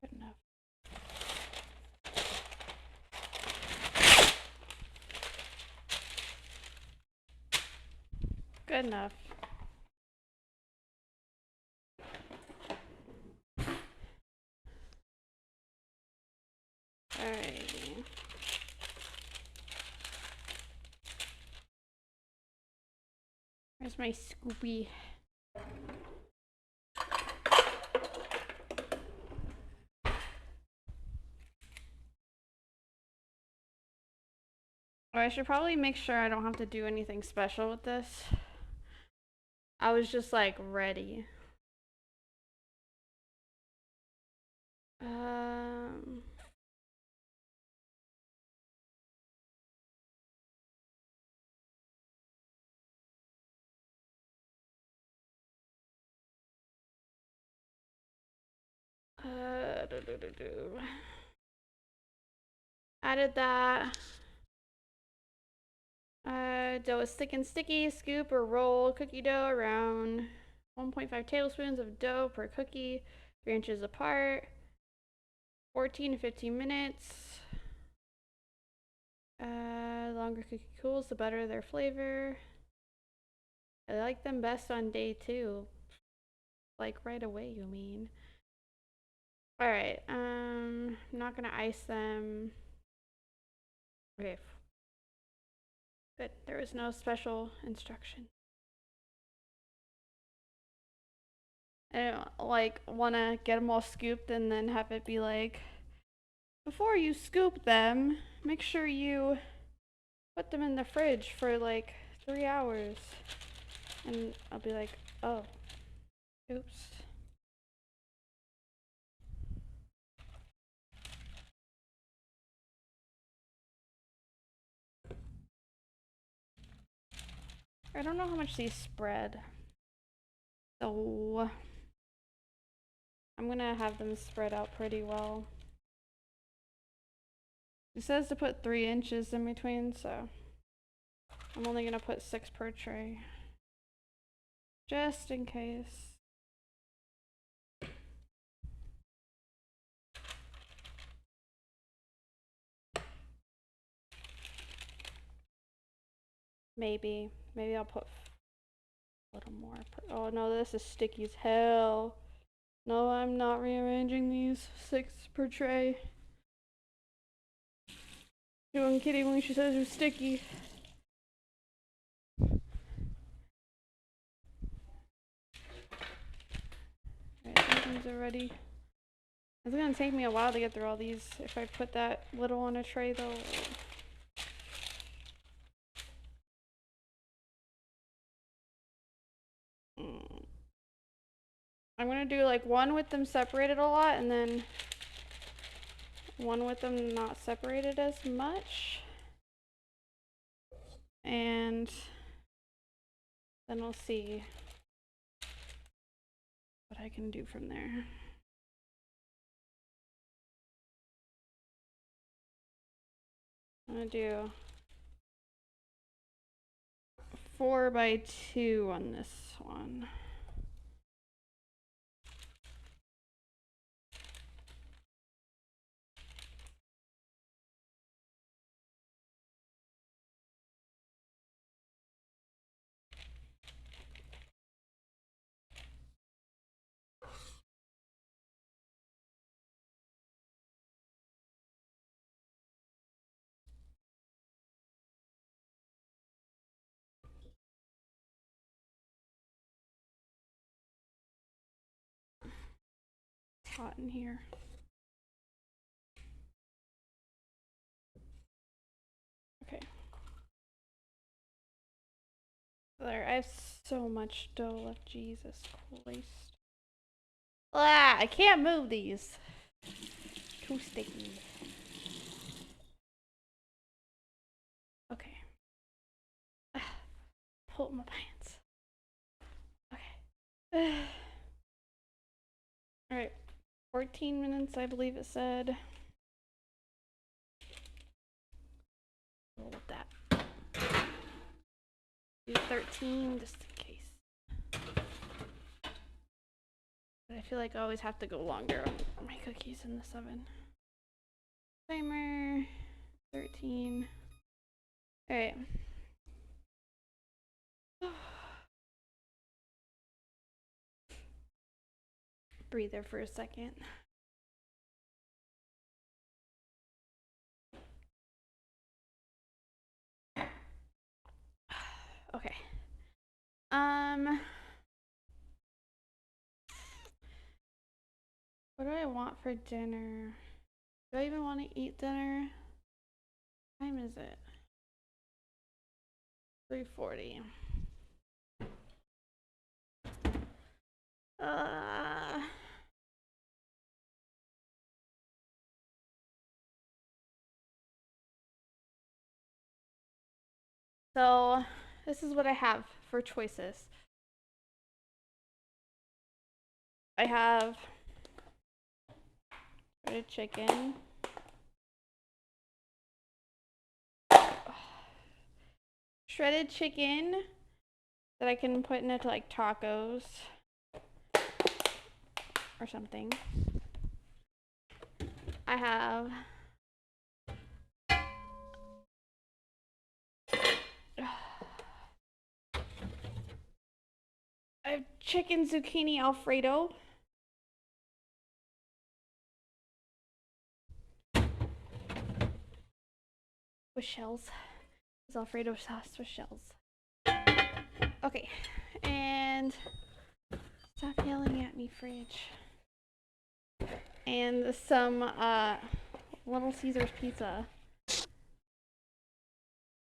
Good enough. Good enough. Alrighty. Where's my Scoopy? Or I should probably make sure I don't have to do anything special with this. I was just like ready. Um. Added that. Dough is thick and sticky. Scoop or roll cookie dough around 1.5 tablespoons of dough per cookie, 3 inches apart. 14 to 15 minutes. Longer cookie cools, the better their flavor. I like them best on day 2. Like right away, you mean? Alright, I'm not gonna ice them. Okay. Good. There was no special instruction. I don't like wanna get them all scooped and then have it be like, before you scoop them, make sure you put them in the fridge for like 3 hours. And I'll be like, oh, oops. I don't know how much these spread. So I'm gonna have them spread out pretty well. It says to put 3 inches in between, so I'm only gonna put 6 per tray. Just in case. Maybe I'll put a little more. Oh no, this is sticky as hell. No, I'm not rearranging these 6 per tray. She wasn't kidding when she says it was sticky. Alright, these are ready. It's gonna take me a while to get through all these. If I put that little on a tray though. I'm gonna do like one with them separated a lot and then one with them not separated as much. And then we'll see what I can do from there. I'm gonna do 4 by 2 on this one. It's hot in here. Okay. There, I have so much dough left. Jesus Christ. Ah, I can't move these. Too sticky. Okay. Pull my pants. Okay. Alright. 14 minutes, I believe it said. Roll with that. Do 13 just in case. But I feel like I always have to go longer on my cookies in this oven. Timer 13. Alright. Breather for a second. Okay. What do I want for dinner? Do I even want to eat dinner? What time is it? 3:40. So this is what I have for choices. I have shredded chicken, that I can put into like tacos or something. I have chicken zucchini Alfredo. With shells. It's Alfredo sauce with shells. Okay, and stop yelling at me, fridge. And some Little Caesars pizza.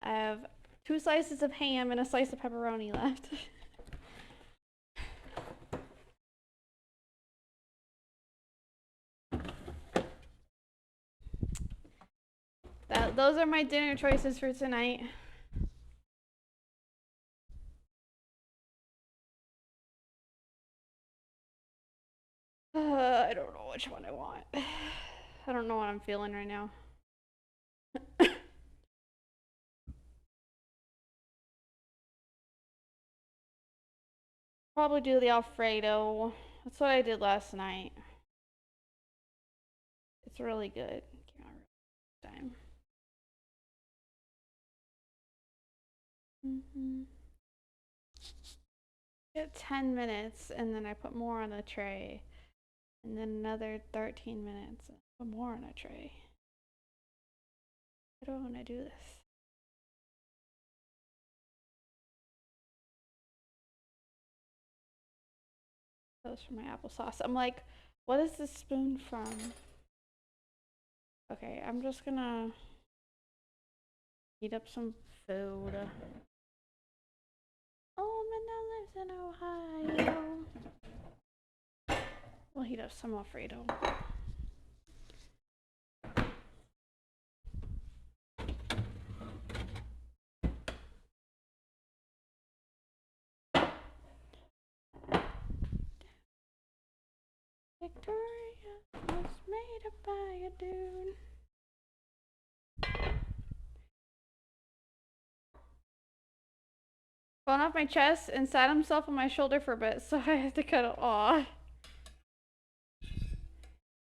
I have 2 slices of ham and a slice of pepperoni left. Those are my dinner choices for tonight. I don't know which one I want. I don't know what I'm feeling right now. Probably do the Alfredo. That's what I did last night. It's really good. Time. Get 10 minutes, and then I put more on the tray, and then another 13 minutes, and put more on a tray. I don't want to do this. Those for my applesauce. I'm like, what is this spoon from? Okay, I'm just gonna heat up some food. Oh, Minna lives in Ohio. We'll heat up some Alfredo. Victoria was made up by a dude. Falling off my chest and sat himself on my shoulder for a bit, so I had to cut it off.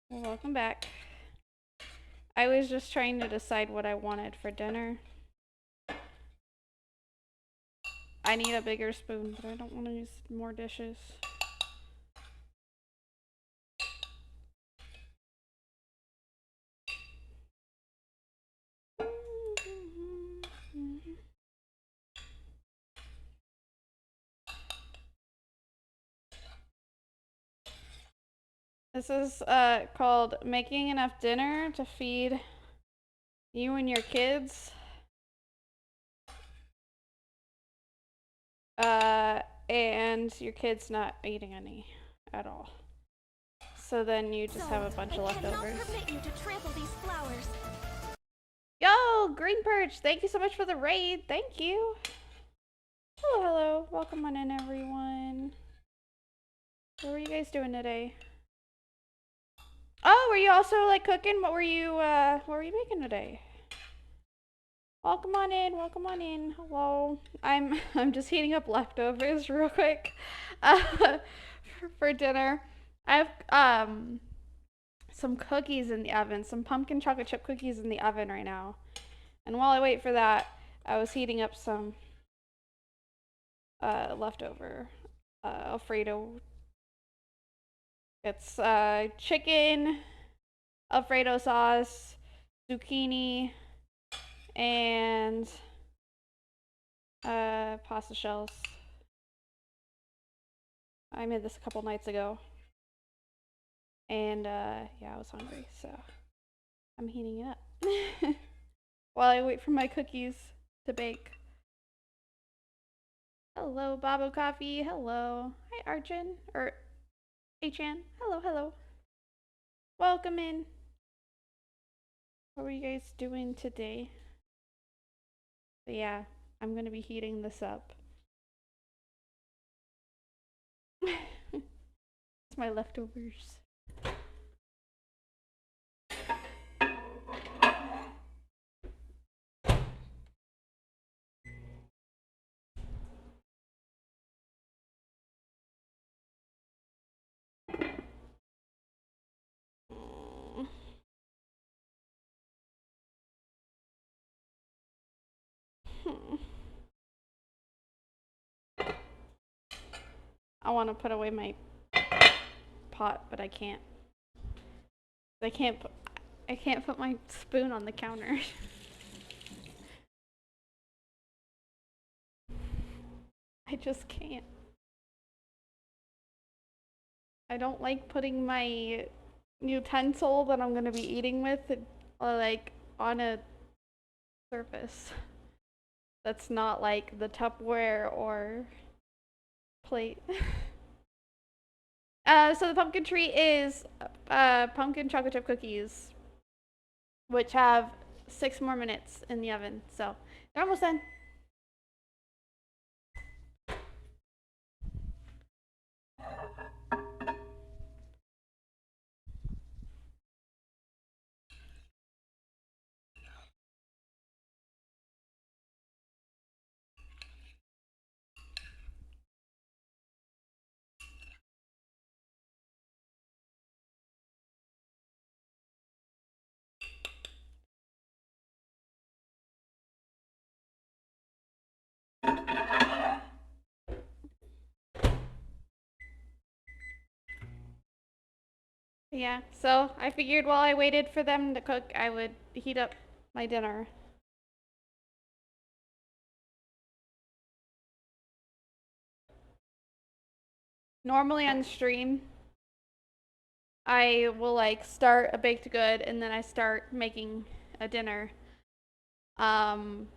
Well, welcome back. I was just trying to decide what I wanted for dinner. I need a bigger spoon, but I don't want to use more dishes. This is called Making Enough Dinner to Feed You and Your Kids. And your kid's not eating any at all. So then you just have a bunch of leftovers. You to trample these flowers. Yo, Green Perch, thank you so much for the raid. Thank you. Hello, hello. Welcome on in, everyone. What were you guys doing today? Oh, were you also like cooking? What were you making today? Welcome on in, welcome on in. Hello. I'm just heating up leftovers real quick for dinner. I have some cookies in the oven, some pumpkin chocolate chip cookies in the oven right now. And while I wait for that, I was heating up some leftover Alfredo. It's chicken, Alfredo sauce, zucchini, and pasta shells. I made this a couple nights ago. And yeah, I was hungry, so I'm heating it up while I wait for my cookies to bake. Hello, Babo Coffee. Hello. Hi, Arjun. Or Achan. Hello, hello. Welcome in. What were you guys doing today? But yeah, I'm gonna be heating this up. It's my leftovers. I want to put away my pot, but I can't. I can't put my spoon on the counter. I just can't. I don't like putting my utensil that I'm gonna be eating with like on a surface that's not like the Tupperware or plate. So the pumpkin treat is pumpkin chocolate chip cookies, which have 6 more minutes in the oven. So they're almost done. Yeah, so I figured while I waited for them to cook, I would heat up my dinner. Normally on stream, I will like start a baked good and then I start making a dinner. Um,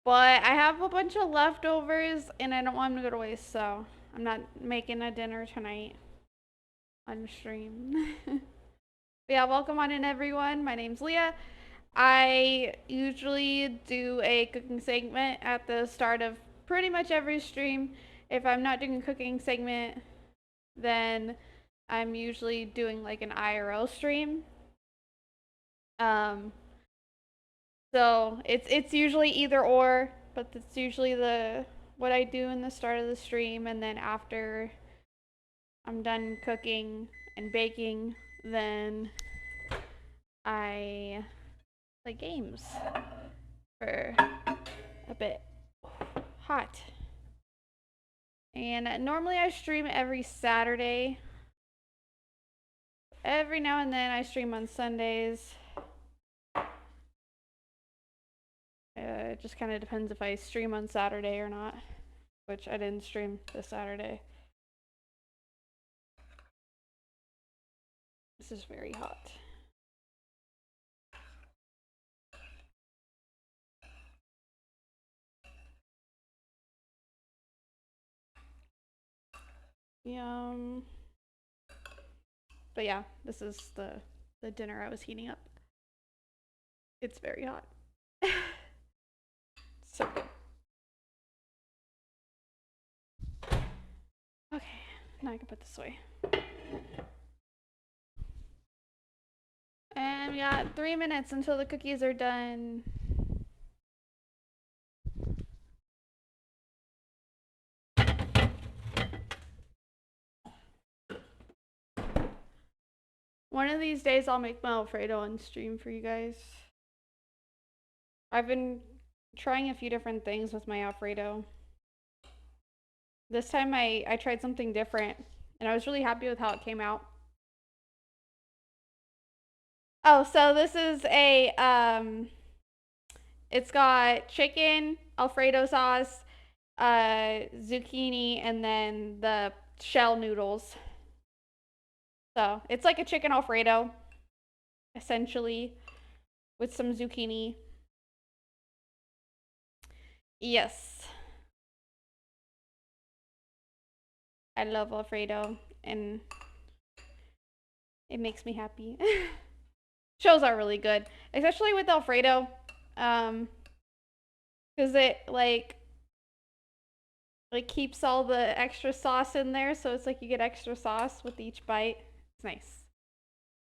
but I have a bunch of leftovers and I don't want them to go to waste, so I'm not making a dinner tonight on stream. Yeah, welcome on in everyone. My name's Leah. I usually do a cooking segment at the start of pretty much every stream. If I'm not doing a cooking segment, then I'm usually doing like an IRL stream. Um, so it's usually either or, but it's usually the what I do in the start of the stream, and then after I'm done cooking and baking, then I play games for a bit. Hot. And normally I stream every Saturday. Every now and then I stream on Sundays. It just kind of depends if I stream on Saturday or not, which I didn't stream this Saturday. This is very hot. Yum. But yeah, this is the dinner I was heating up. It's very hot. So good. Okay, now I can put this away. And we got 3 minutes until the cookies are done. One of these days I'll make my Alfredo on stream for you guys. I've been trying a few different things with my Alfredo. This time I tried something different and I was really happy with how it came out. Oh, so this is a it's got chicken, Alfredo sauce, zucchini, and then the shell noodles. So it's like a chicken Alfredo, essentially, with some zucchini. Yes. I love Alfredo and it makes me happy. Shows are really good, especially with Alfredo. Because it like keeps all the extra sauce in there, so it's like you get extra sauce with each bite. It's nice.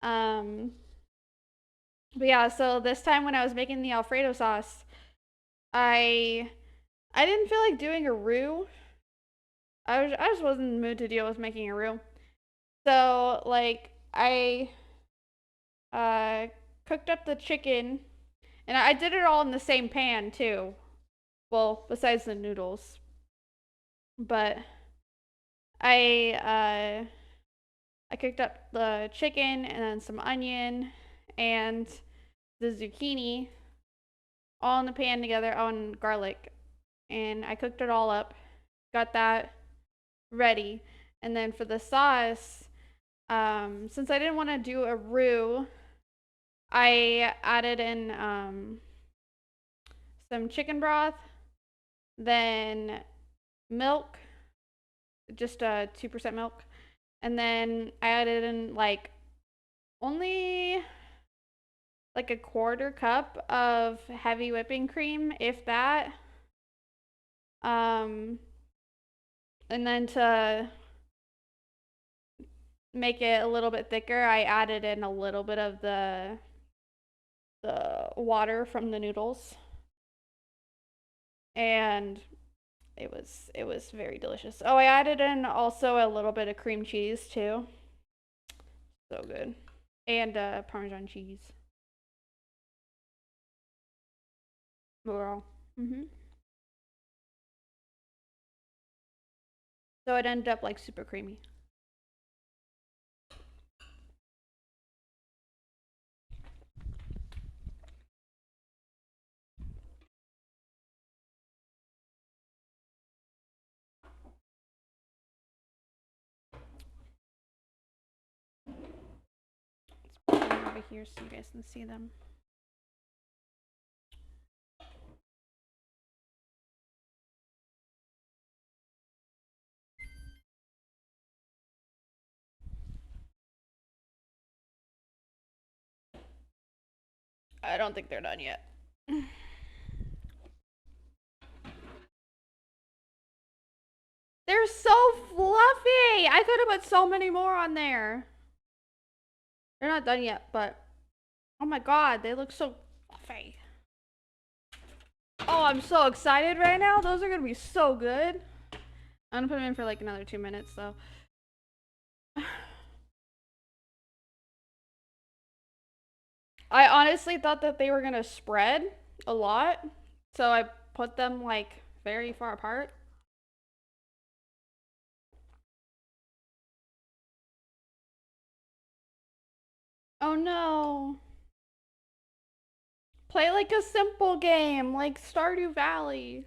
But yeah, so this time when I was making the Alfredo sauce, I didn't feel like doing a roux. I just wasn't in the mood to deal with making a roux. So like I cooked up the chicken, and I did it all in the same pan too. Well, besides the noodles, but I cooked up the chicken and then some onion and the zucchini all in the pan together on garlic, and I cooked it all up, got that ready, and then for the sauce, since I didn't want to do a roux, I added in some chicken broth, then milk, just 2% milk, and then I added in like only like a quarter cup of heavy whipping cream, if that. And then to make it a little bit thicker, I added in a little bit of the water from the noodles. And it was very delicious. Oh, I added in also a little bit of cream cheese too. So good. And Parmesan cheese. Wow. So it ended up like super creamy. Let's put them over here so you guys can see them. I don't think they're done yet. They're so fluffy! I could have put so many more on there. They're not done yet, but oh my god, they look so fluffy. Oh, I'm so excited right now. Those are gonna be so good. I'm gonna put them in for like another 2 minutes though. I honestly thought that they were gonna spread a lot, so I put them like very far apart. Oh no. Play like a simple game, like Stardew Valley.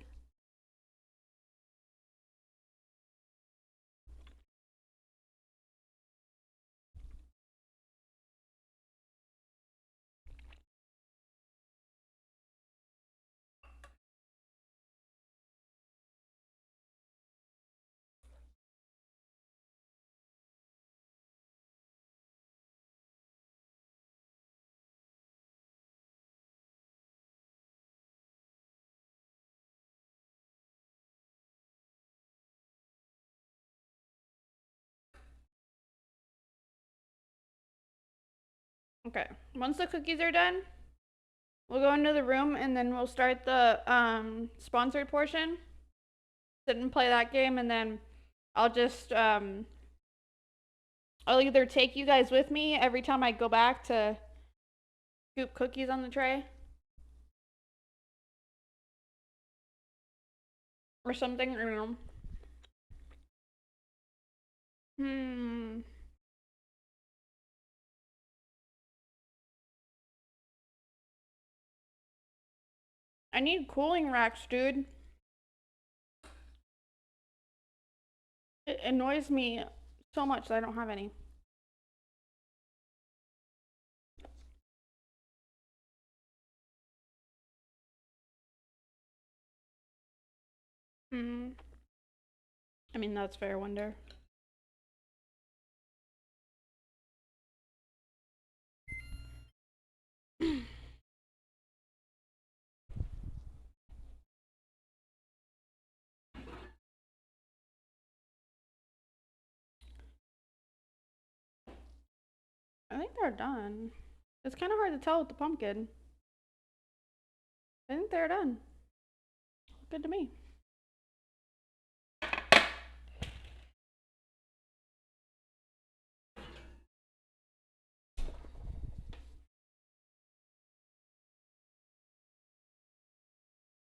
Okay, once the cookies are done, we'll go into the room and then we'll start the sponsored portion. Sit and play that game, and then I'll just I'll either take you guys with me every time I go back to scoop cookies on the tray or something. I don't know. I need cooling racks, dude. It annoys me so much that I don't have any. Hmm. I mean, that's fair, wonder. I think they're done. It's kind of hard to tell with the pumpkin. I think they're done. Good to me.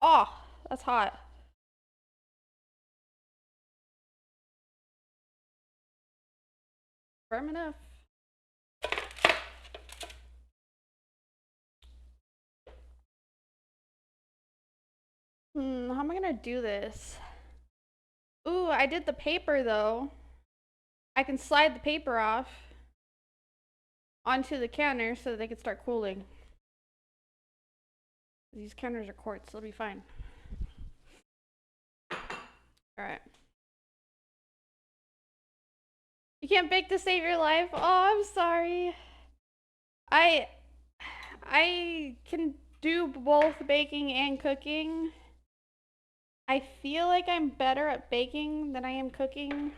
Oh, that's hot. Firm enough. How am I gonna do this? Ooh, I did the paper though. I can slide the paper off onto the counter so that they can start cooling. These counters are quartz, they'll be fine. Alright. You can't bake to save your life? Oh, I'm sorry. I I can do both baking and cooking. I feel like I'm better at baking than I am cooking.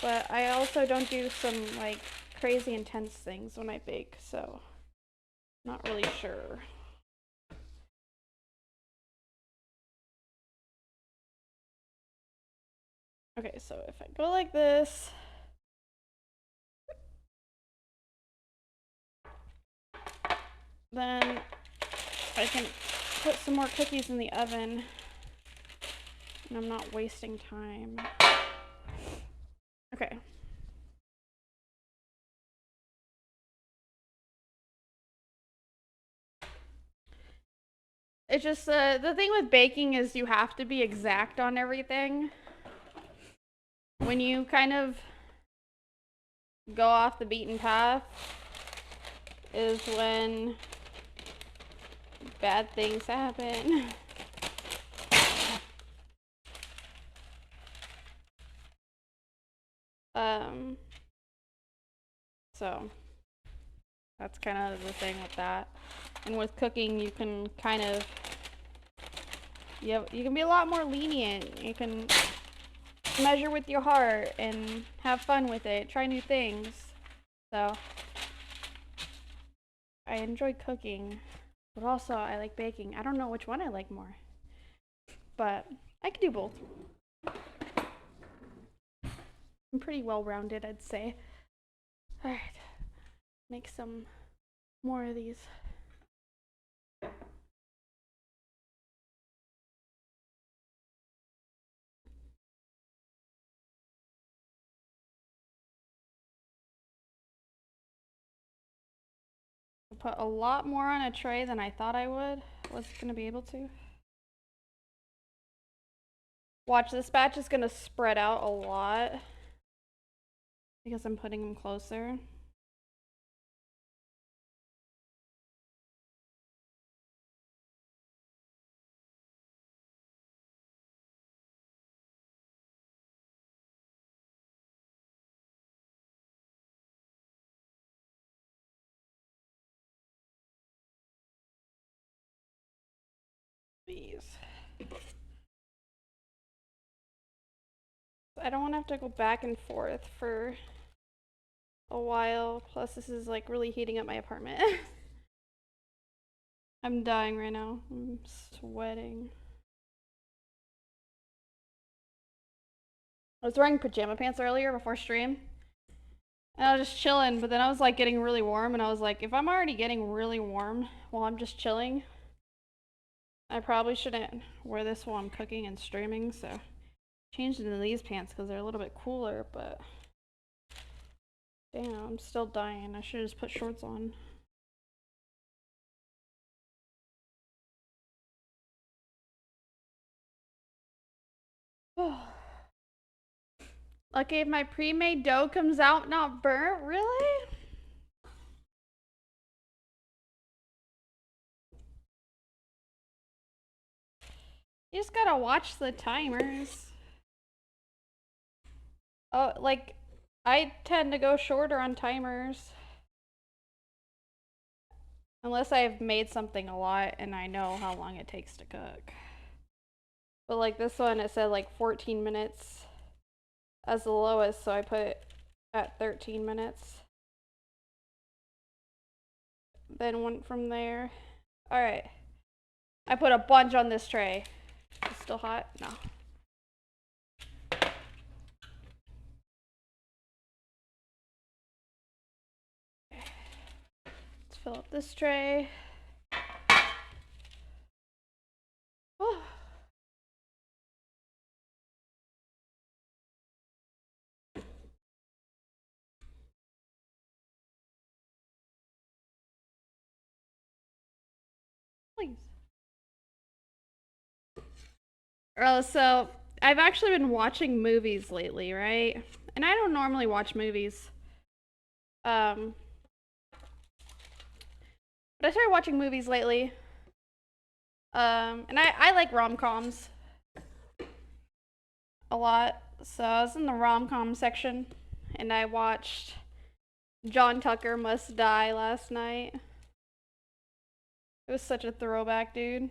But I also don't do some like crazy intense things when I bake, so not really sure. Okay, so if I go like this, then I can put some more cookies in the oven and I'm not wasting time. Okay. It's just the thing with baking is you have to be exact on everything. When you kind of go off the beaten path is when bad things happen. So that's kind of the thing with that. And with cooking, you can kind of, you can be a lot more lenient. You can measure with your heart and have fun with it, try new things. So I enjoy cooking, but also I like baking. I don't know which one I like more, but I can do both. I'm pretty well-rounded, I'd say. All right, make some more of these. I put a lot more on a tray than I thought I was gonna be able to. Watch, this batch is gonna spread out a lot because I'm putting them closer. These. I don't want to have to go back and forth for a while. Plus, this is like really heating up my apartment. I'm dying right now. I'm sweating. I was wearing pajama pants earlier before stream. And I was just chilling, but then I was like getting really warm, and I was like, if I'm already getting really warm while I'm just chilling, I probably shouldn't wear this while I'm cooking and streaming, so changed into these pants because they're a little bit cooler, but damn, I'm still dying. I should have just put shorts on. Lucky if my pre-made dough comes out not burnt, really? You just gotta watch the timers. Oh, like, I tend to go shorter on timers. Unless I've made something a lot and I know how long it takes to cook. But like this one, it said like 14 minutes as the lowest, so I put at 13 minutes. Then went from there. Alright. I put a bunch on this tray. It's still hot? No. Let's fill up this tray. Oh. Please. So I've actually been watching movies lately, right? And I don't normally watch movies. But I started watching movies lately. And I like rom-coms a lot. So I was in the rom-com section and I watched John Tucker Must Die last night. It was such a throwback, dude.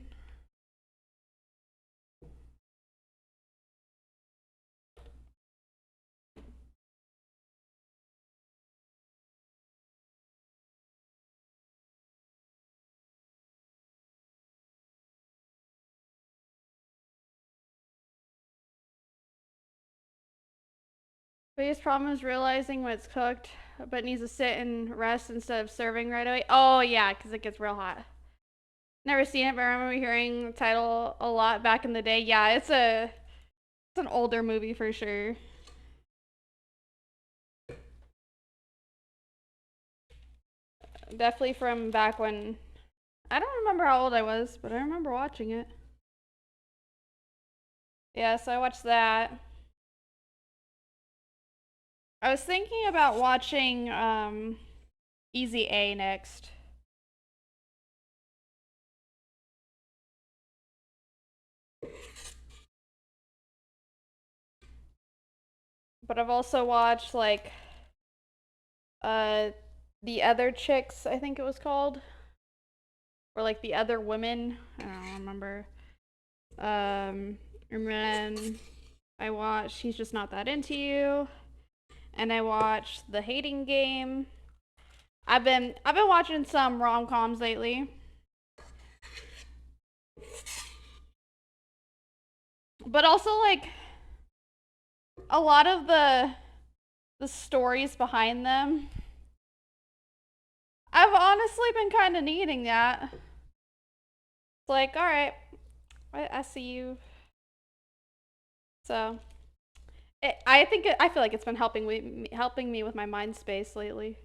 Biggest problem is realizing when it's cooked, but needs to sit and rest instead of serving right away. Oh yeah, because it gets real hot. Never seen it, but I remember hearing the title a lot back in the day. Yeah, it's an older movie for sure. Definitely from back when I don't remember how old I was, but I remember watching it. Yeah, so I watched that. I was thinking about watching Easy A next. But I've also watched like uh The Other Chicks, I think it was called. Or like The Other Women. I don't remember. And then I watched He's Just Not That Into You. And I watched The Hating Game. I've been watching some rom-coms lately. But also like a lot of the stories behind them. I've honestly been kind of needing that. It's like, all right, I see you. So, I feel like it's been helping me with my mind space lately.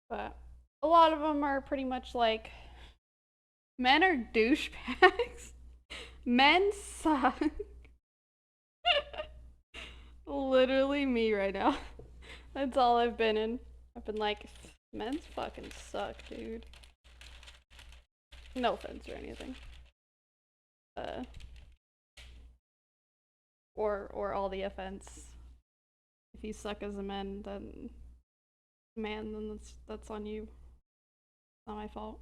But a lot of them are pretty much like men are douchebags. Men suck. Literally me right now. That's all I've been in. I've been like, men fucking suck, dude. No offense or anything. Uh, or all the offense. If you suck as a man, then that's on you. It's not my fault.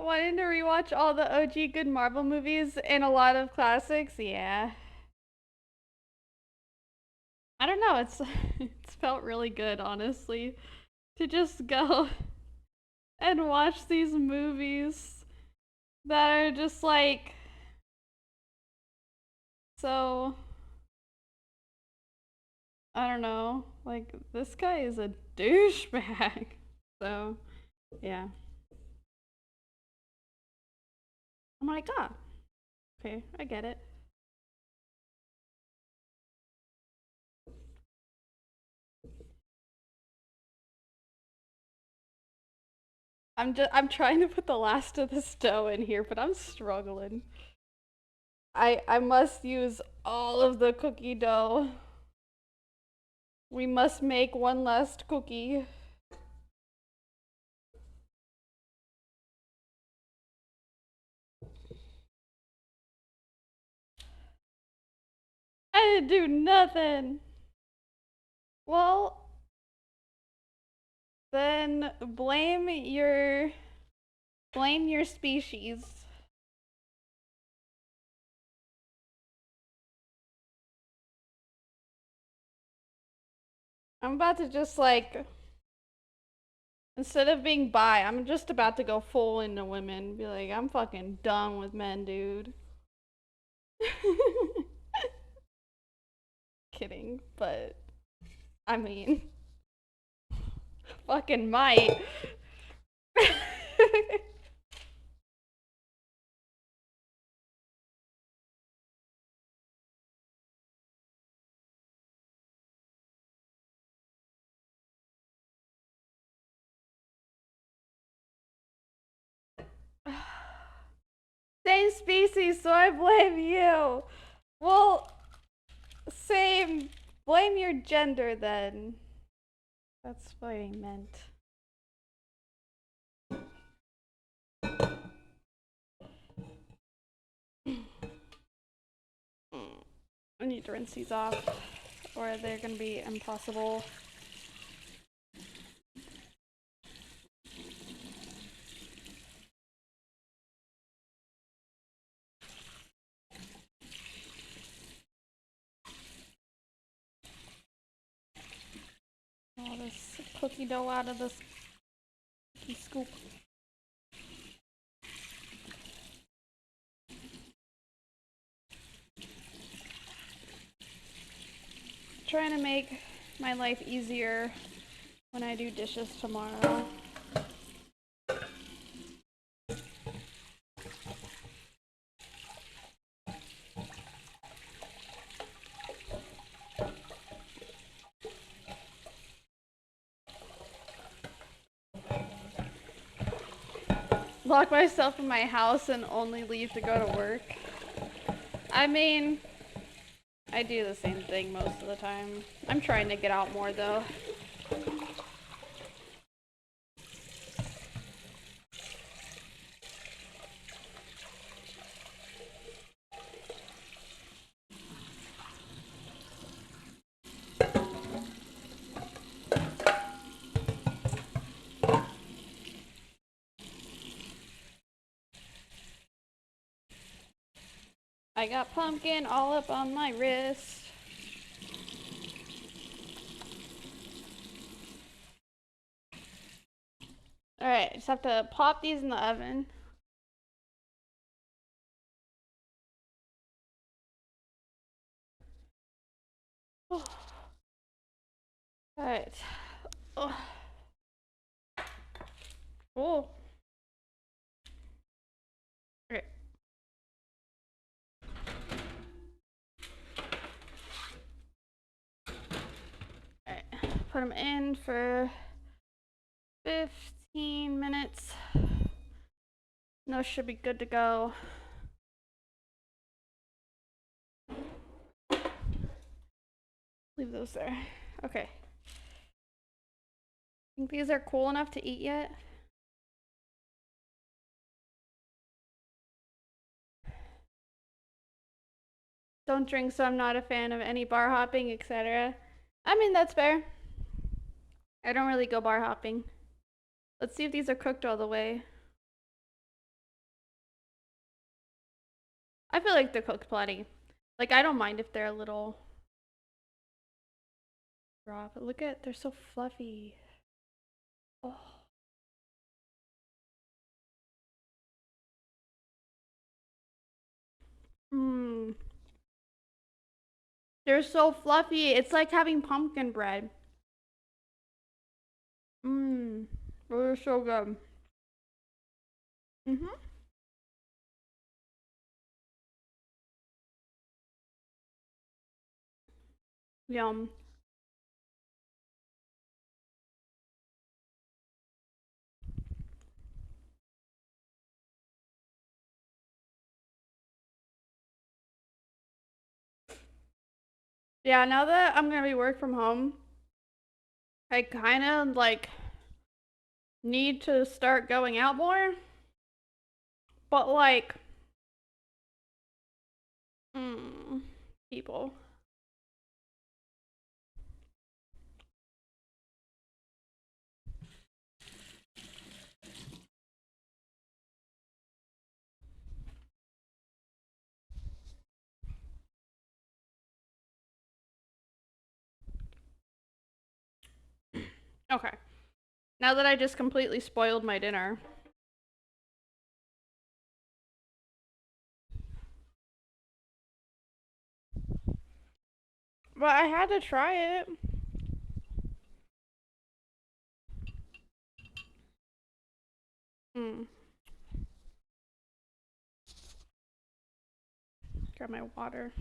Wanting to rewatch all the OG good Marvel movies and a lot of classics, yeah. I don't know, it's felt really good, honestly, to just go and watch these movies that are just like so I don't know, like this guy is a douchebag. So, yeah. I'm like, ah, okay, I get it. I'm trying to put the last of this dough in here, but I'm struggling. I must use all of the cookie dough. We must make one last cookie. I didn't do nothing. Well, then blame your species. I'm about to just like instead of being bi, I'm just about to go full into women. Be like, I'm fucking done with men, dude. Kidding, but I mean, fucking might. Same species, so I blame you. Well, same. Blame your gender then. That's what I meant. I need to rinse these off, or they're gonna be impossible. All this cookie dough out of this cookie scoop. Trying to make my life easier when I do dishes tomorrow. Lock myself in my house and only leave to go to work. I mean, I do the same thing most of the time. I'm trying to get out more though. I got pumpkin all up on my wrist. Alright, just have to pop these in the oven. Oh. Alright. Oh. Oh. Okay. Alright, put them in for 15 minutes. Those should be good to go. Leave those there. Okay. Think these are cool enough to eat yet? Don't drink, so I'm not a fan of any bar hopping, etc. I mean, that's fair. I don't really go bar hopping. Let's see if these are cooked all the way. I feel like they're cooked plenty. Like, I don't mind if they're a little raw, but look at, they're so fluffy. Oh. Mmm. They're so fluffy. It's like having pumpkin bread. Mmm. They're so good. Mm-hmm. Yum. Yeah, now that I'm gonna be work from home, I kind of like need to start going out more. But like, people. Okay. Now that I just completely spoiled my dinner. But I had to try it. Grab my water.